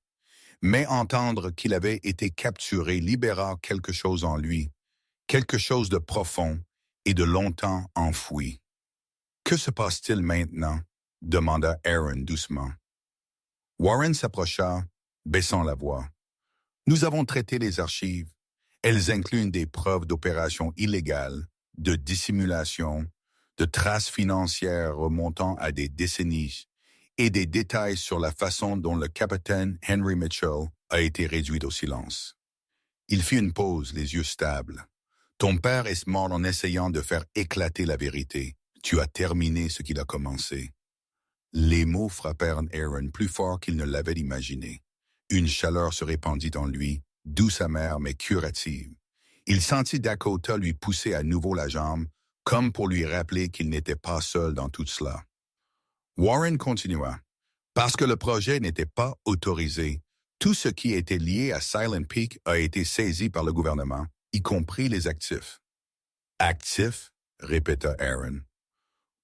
Mais entendre qu'il avait été capturé libéra quelque chose en lui, quelque chose de profond et de longtemps enfoui. « Que se passe-t-il maintenant? » demanda Aaron doucement. Warren s'approcha, baissant la voix. « Nous avons traité les archives. Elles incluent des preuves d'opérations illégales, de dissimulation, de traces financières remontant à des décennies et des détails sur la façon dont le capitaine Henry Mitchell a été réduit au silence. » Il fit une pause, les yeux stables. « Ton père est mort en essayant de faire éclater la vérité. Tu as terminé ce qu'il a commencé. » Les mots frappèrent Aaron plus fort qu'il ne l'avait imaginé. Une chaleur se répandit en lui, douce amère mais curative. Il sentit Dakota lui pousser à nouveau la jambe, comme pour lui rappeler qu'il n'était pas seul dans tout cela. Warren continua. Parce que le projet n'était pas autorisé, tout ce qui était lié à Silent Peak a été saisi par le gouvernement, y compris les actifs. Actifs? Répéta Aaron.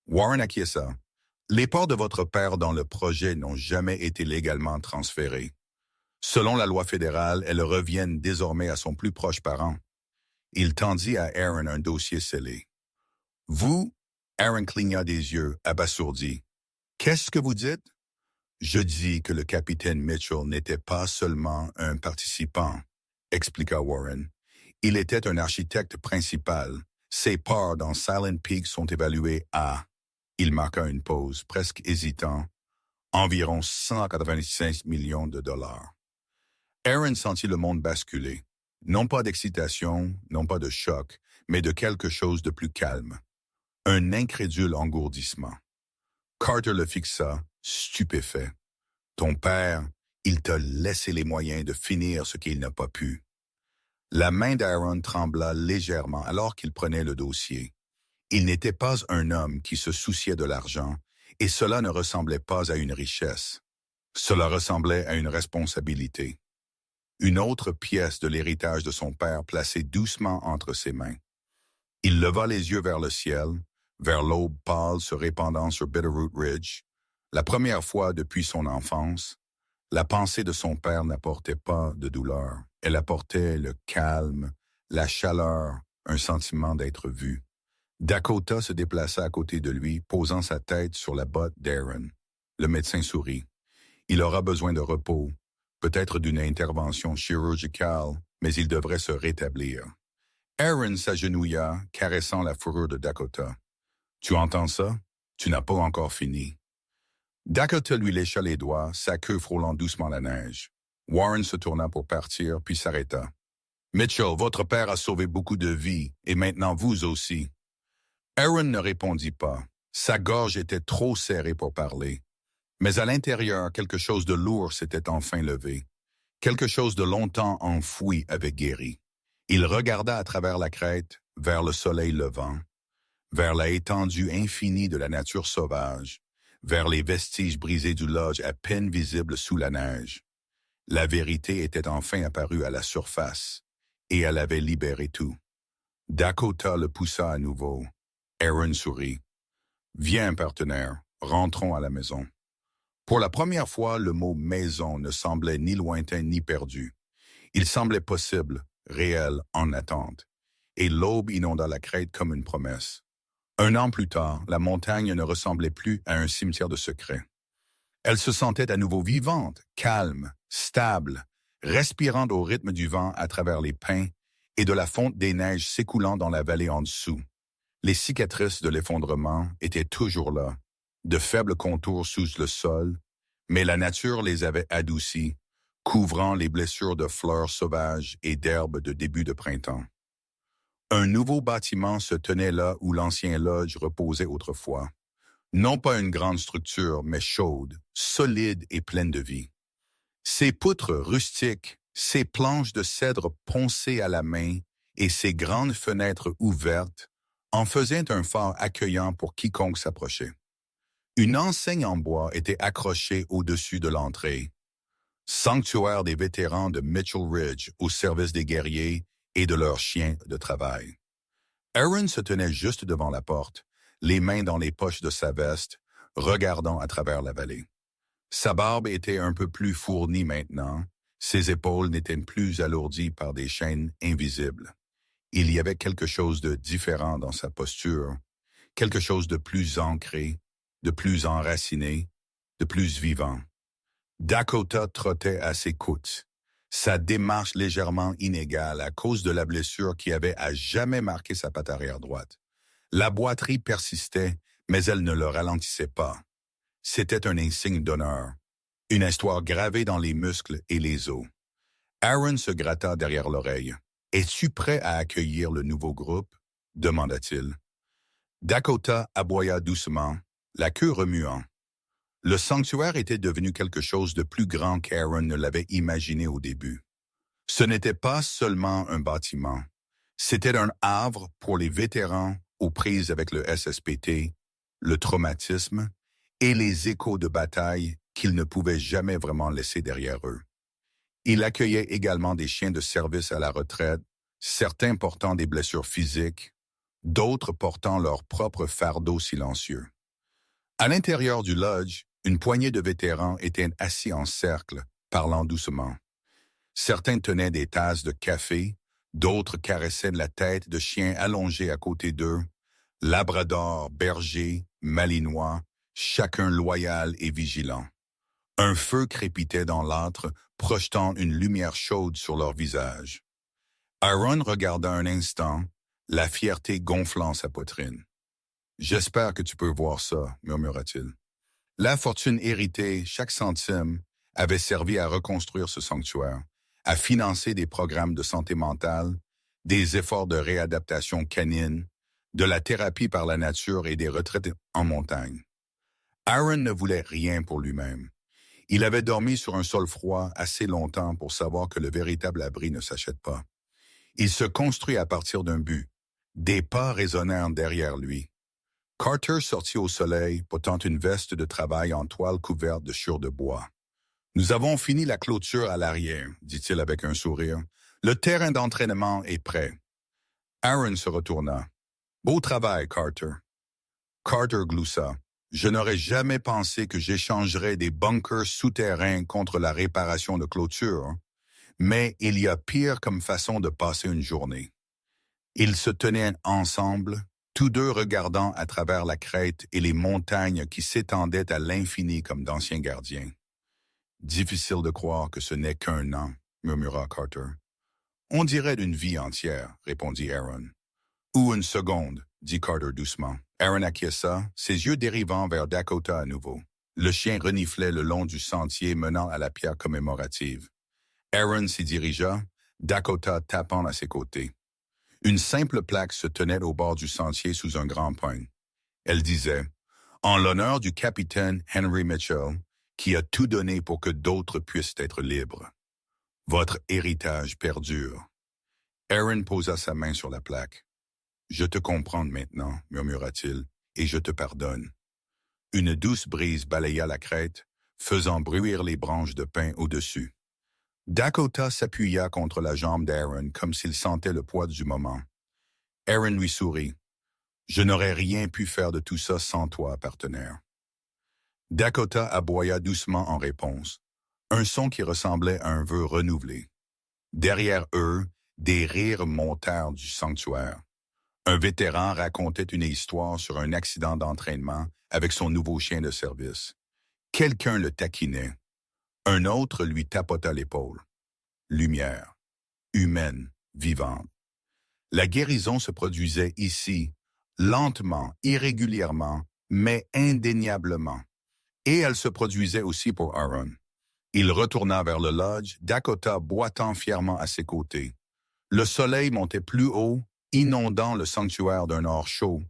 Warren acquiesça. Les parts de votre père dans le projet n'ont jamais été légalement transférées. Selon la loi fédérale, elles reviennent désormais à son plus proche parent. Il tendit à Aaron un dossier scellé. Vous, Aaron cligna des yeux, abasourdi. Qu'est-ce que vous dites? Je dis que le capitaine Mitchell n'était pas seulement un participant, expliqua Warren. Il était un architecte principal. Ses parts dans Silent Peak sont évaluées à... Il marqua une pause, presque hésitant. Environ 185 millions de dollars. Aaron sentit le monde basculer. Non pas d'excitation, non pas de choc, mais de quelque chose de plus calme. Un incrédule engourdissement. Carter le fixa, stupéfait. Ton père, il t'a laissé les moyens de finir ce qu'il n'a pas pu. La main d'Aaron trembla légèrement alors qu'il prenait le dossier. Il n'était pas un homme qui se souciait de l'argent, et cela ne ressemblait pas à une richesse. Cela ressemblait à une responsabilité. Une autre pièce de l'héritage de son père placée doucement entre ses mains. Il leva les yeux vers le ciel, vers l'aube pâle se répandant sur Bitterroot Ridge. La première fois depuis son enfance, la pensée de son père n'apportait pas de douleur. Elle apportait le calme, la chaleur, un sentiment d'être vu. Dakota se déplaça à côté de lui, posant sa tête sur la botte d'Aaron. Le médecin sourit. Il aura besoin de repos, peut-être d'une intervention chirurgicale, mais il devrait se rétablir. Aaron s'agenouilla, caressant la fourrure de Dakota. « Tu entends ça? Tu n'as pas encore fini. » Dakota lui lécha les doigts, sa queue frôlant doucement la neige. Warren se tourna pour partir, puis s'arrêta. « Mitchell, votre père a sauvé beaucoup de vies, et maintenant vous aussi. » Aaron ne répondit pas. Sa gorge était trop serrée pour parler. Mais à l'intérieur, quelque chose de lourd s'était enfin levé. Quelque chose de longtemps enfoui avait guéri. Il regarda à travers la crête, vers le soleil levant, vers la étendue infinie de la nature sauvage, vers les vestiges brisés du lodge à peine visibles sous la neige. La vérité était enfin apparue à la surface, et elle avait libéré tout. Dakota le poussa à nouveau. Aaron sourit. « Viens, partenaire, rentrons à la maison. » Pour la première fois, le mot « maison » ne semblait ni lointain ni perdu. Il semblait possible, réel, en attente. Et l'aube inonda la crête comme une promesse. 1 an plus tard, la montagne ne ressemblait plus à un cimetière de secrets. Elle se sentait à nouveau vivante, calme, stable, respirant au rythme du vent à travers les pins et de la fonte des neiges s'écoulant dans la vallée en dessous. Les cicatrices de l'effondrement étaient toujours là, de faibles contours sous le sol, mais la nature les avait adoucis, couvrant les blessures de fleurs sauvages et d'herbes de début de printemps. Un nouveau bâtiment se tenait là où l'ancien lodge reposait autrefois. Non pas une grande structure, mais chaude, solide et pleine de vie. Ses poutres rustiques, ses planches de cèdre poncées à la main et ses grandes fenêtres ouvertes en faisaient un phare accueillant pour quiconque s'approchait. Une enseigne en bois était accrochée au-dessus de l'entrée. Sanctuaire des vétérans de Mitchell Ridge au service des guerriers et de leurs chiens de travail. Aaron se tenait juste devant la porte, les mains dans les poches de sa veste, regardant à travers la vallée. Sa barbe était un peu plus fournie maintenant, ses épaules n'étaient plus alourdies par des chaînes invisibles. Il y avait quelque chose de différent dans sa posture, quelque chose de plus ancré, de plus enraciné, de plus vivant. Dakota trottait à ses côtes, sa démarche légèrement inégale à cause de la blessure qui avait à jamais marqué sa patte arrière droite. La boiterie persistait, mais elle ne le ralentissait pas. C'était un insigne d'honneur, une histoire gravée dans les muscles et les os. Aaron se gratta derrière l'oreille. « Es-tu prêt à accueillir le nouveau groupe? » demanda-t-il. Dakota aboya doucement, la queue remuant. Le sanctuaire était devenu quelque chose de plus grand qu'Aaron ne l'avait imaginé au début. Ce n'était pas seulement un bâtiment. C'était un havre pour les vétérans aux prises avec le SSPT, le traumatisme et les échos de bataille qu'ils ne pouvaient jamais vraiment laisser derrière eux. Il accueillait également des chiens de service à la retraite, certains portant des blessures physiques, d'autres portant leur propre fardeau silencieux. À l'intérieur du lodge, une poignée de vétérans étaient assis en cercle, parlant doucement. Certains tenaient des tasses de café, d'autres caressaient la tête de chiens allongés à côté d'eux, labrador, berger, malinois, chacun loyal et vigilant. Un feu crépitait dans l'âtre, projetant une lumière chaude sur leur visage. Aaron regarda un instant, la fierté gonflant sa poitrine. « J'espère que tu peux voir ça, » murmura-t-il. La fortune héritée, chaque centime, avait servi à reconstruire ce sanctuaire, à financer des programmes de santé mentale, des efforts de réadaptation canine, de la thérapie par la nature et des retraites en montagne. Aaron ne voulait rien pour lui-même. Il avait dormi sur un sol froid assez longtemps pour savoir que le véritable abri ne s'achète pas. Il se construit à partir d'un but. Des pas résonnèrent derrière lui. Carter sortit au soleil, portant une veste de travail en toile couverte de chure de bois. « Nous avons fini la clôture à l'arrière, » dit-il avec un sourire. « Le terrain d'entraînement est prêt. » Aaron se retourna. « Beau travail, Carter. » Carter gloussa. « Je n'aurais jamais pensé que j'échangerais des bunkers souterrains contre la réparation de clôture, mais il y a pire comme façon de passer une journée. » Ils se tenaient ensemble, tous deux regardant à travers la crête et les montagnes qui s'étendaient à l'infini comme d'anciens gardiens. « Difficile de croire que ce n'est qu'un an, » murmura Carter. « On dirait d'une vie entière, » répondit Aaron. « Ou une seconde, » dit Carter doucement. Aaron acquiesça, ses yeux dérivant vers Dakota à nouveau. Le chien reniflait le long du sentier menant à la pierre commémorative. Aaron s'y dirigea, Dakota tapant à ses côtés. Une simple plaque se tenait au bord du sentier sous un grand pin. Elle disait « En l'honneur du capitaine Henry Mitchell, qui a tout donné pour que d'autres puissent être libres. Votre héritage perdure. » Aaron posa sa main sur la plaque. « Je te comprends maintenant, » murmura-t-il, « et je te pardonne. » Une douce brise balaya la crête, faisant bruire les branches de pin au-dessus. Dakota s'appuya contre la jambe d'Aaron comme s'il sentait le poids du moment. Aaron lui sourit. « Je n'aurais rien pu faire de tout ça sans toi, partenaire. » Dakota aboya doucement en réponse, un son qui ressemblait à un vœu renouvelé. Derrière eux, des rires montèrent du sanctuaire. Un vétéran racontait une histoire sur un accident d'entraînement avec son nouveau chien de service. Quelqu'un le taquinait. Un autre lui tapota l'épaule. Lumière, humaine, vivante. La guérison se produisait ici, lentement, irrégulièrement, mais indéniablement. Et elle se produisait aussi pour Aaron. Il retourna vers le lodge, Dakota boitant fièrement à ses côtés. Le soleil montait plus haut, inondant le sanctuaire d'un or chaud.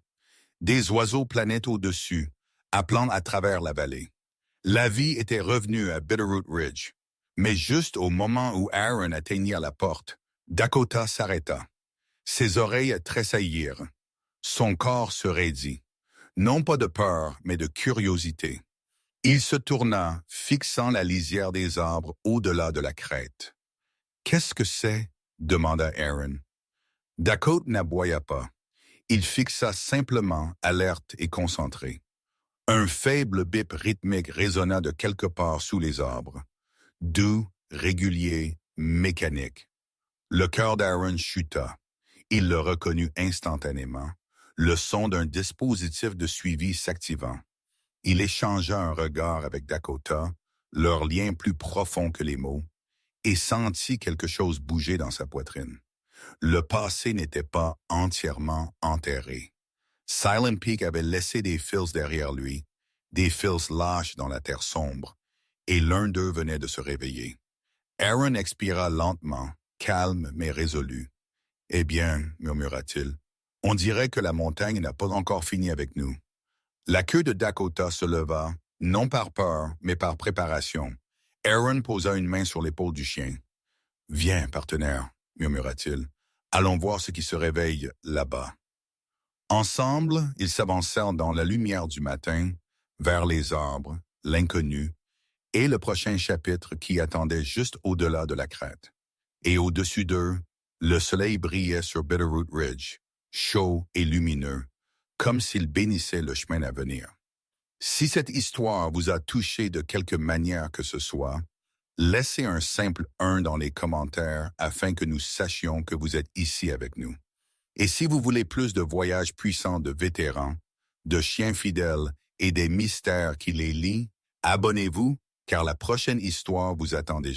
Des oiseaux planaient au-dessus, appelant à travers la vallée. La vie était revenue à Bitterroot Ridge. Mais juste au moment où Aaron atteignit à la porte, Dakota s'arrêta. Ses oreilles tressaillirent. Son corps se raidit. Non pas de peur, mais de curiosité. Il se tourna, fixant la lisière des arbres au-delà de la crête. « Qu'est-ce que c'est ?» demanda Aaron. Dakota n'aboya pas. Il fixa simplement, alerte et concentré. Un faible bip rythmique résonna de quelque part sous les arbres. Doux, régulier, mécanique. Le cœur d'Aaron chuta. Il le reconnut instantanément, le son d'un dispositif de suivi s'activant. Il échangea un regard avec Dakota, leur lien plus profond que les mots, et sentit quelque chose bouger dans sa poitrine. Le passé n'était pas entièrement enterré. Silent Peak avait laissé des fils derrière lui, des fils lâches dans la terre sombre, et l'un d'eux venait de se réveiller. Aaron expira lentement, calme mais résolu. « Eh bien, murmura-t-il, on dirait que la montagne n'a pas encore fini avec nous. » La queue de Dakota se leva, non par peur, mais par préparation. Aaron posa une main sur l'épaule du chien. « Viens, partenaire, murmura-t-il. Allons voir ce qui se réveille là-bas. » Ensemble, ils s'avancèrent dans la lumière du matin, vers les arbres, l'inconnu, et le prochain chapitre qui attendait juste au-delà de la crête. Et au-dessus d'eux, le soleil brillait sur Bitterroot Ridge, chaud et lumineux, comme s'il bénissait le chemin à venir. Si cette histoire vous a touché de quelque manière que ce soit, laissez un simple 1 dans les commentaires afin que nous sachions que vous êtes ici avec nous. Et si vous voulez plus de voyages puissants de vétérans, de chiens fidèles et des mystères qui les lient, abonnez-vous car la prochaine histoire vous attend déjà.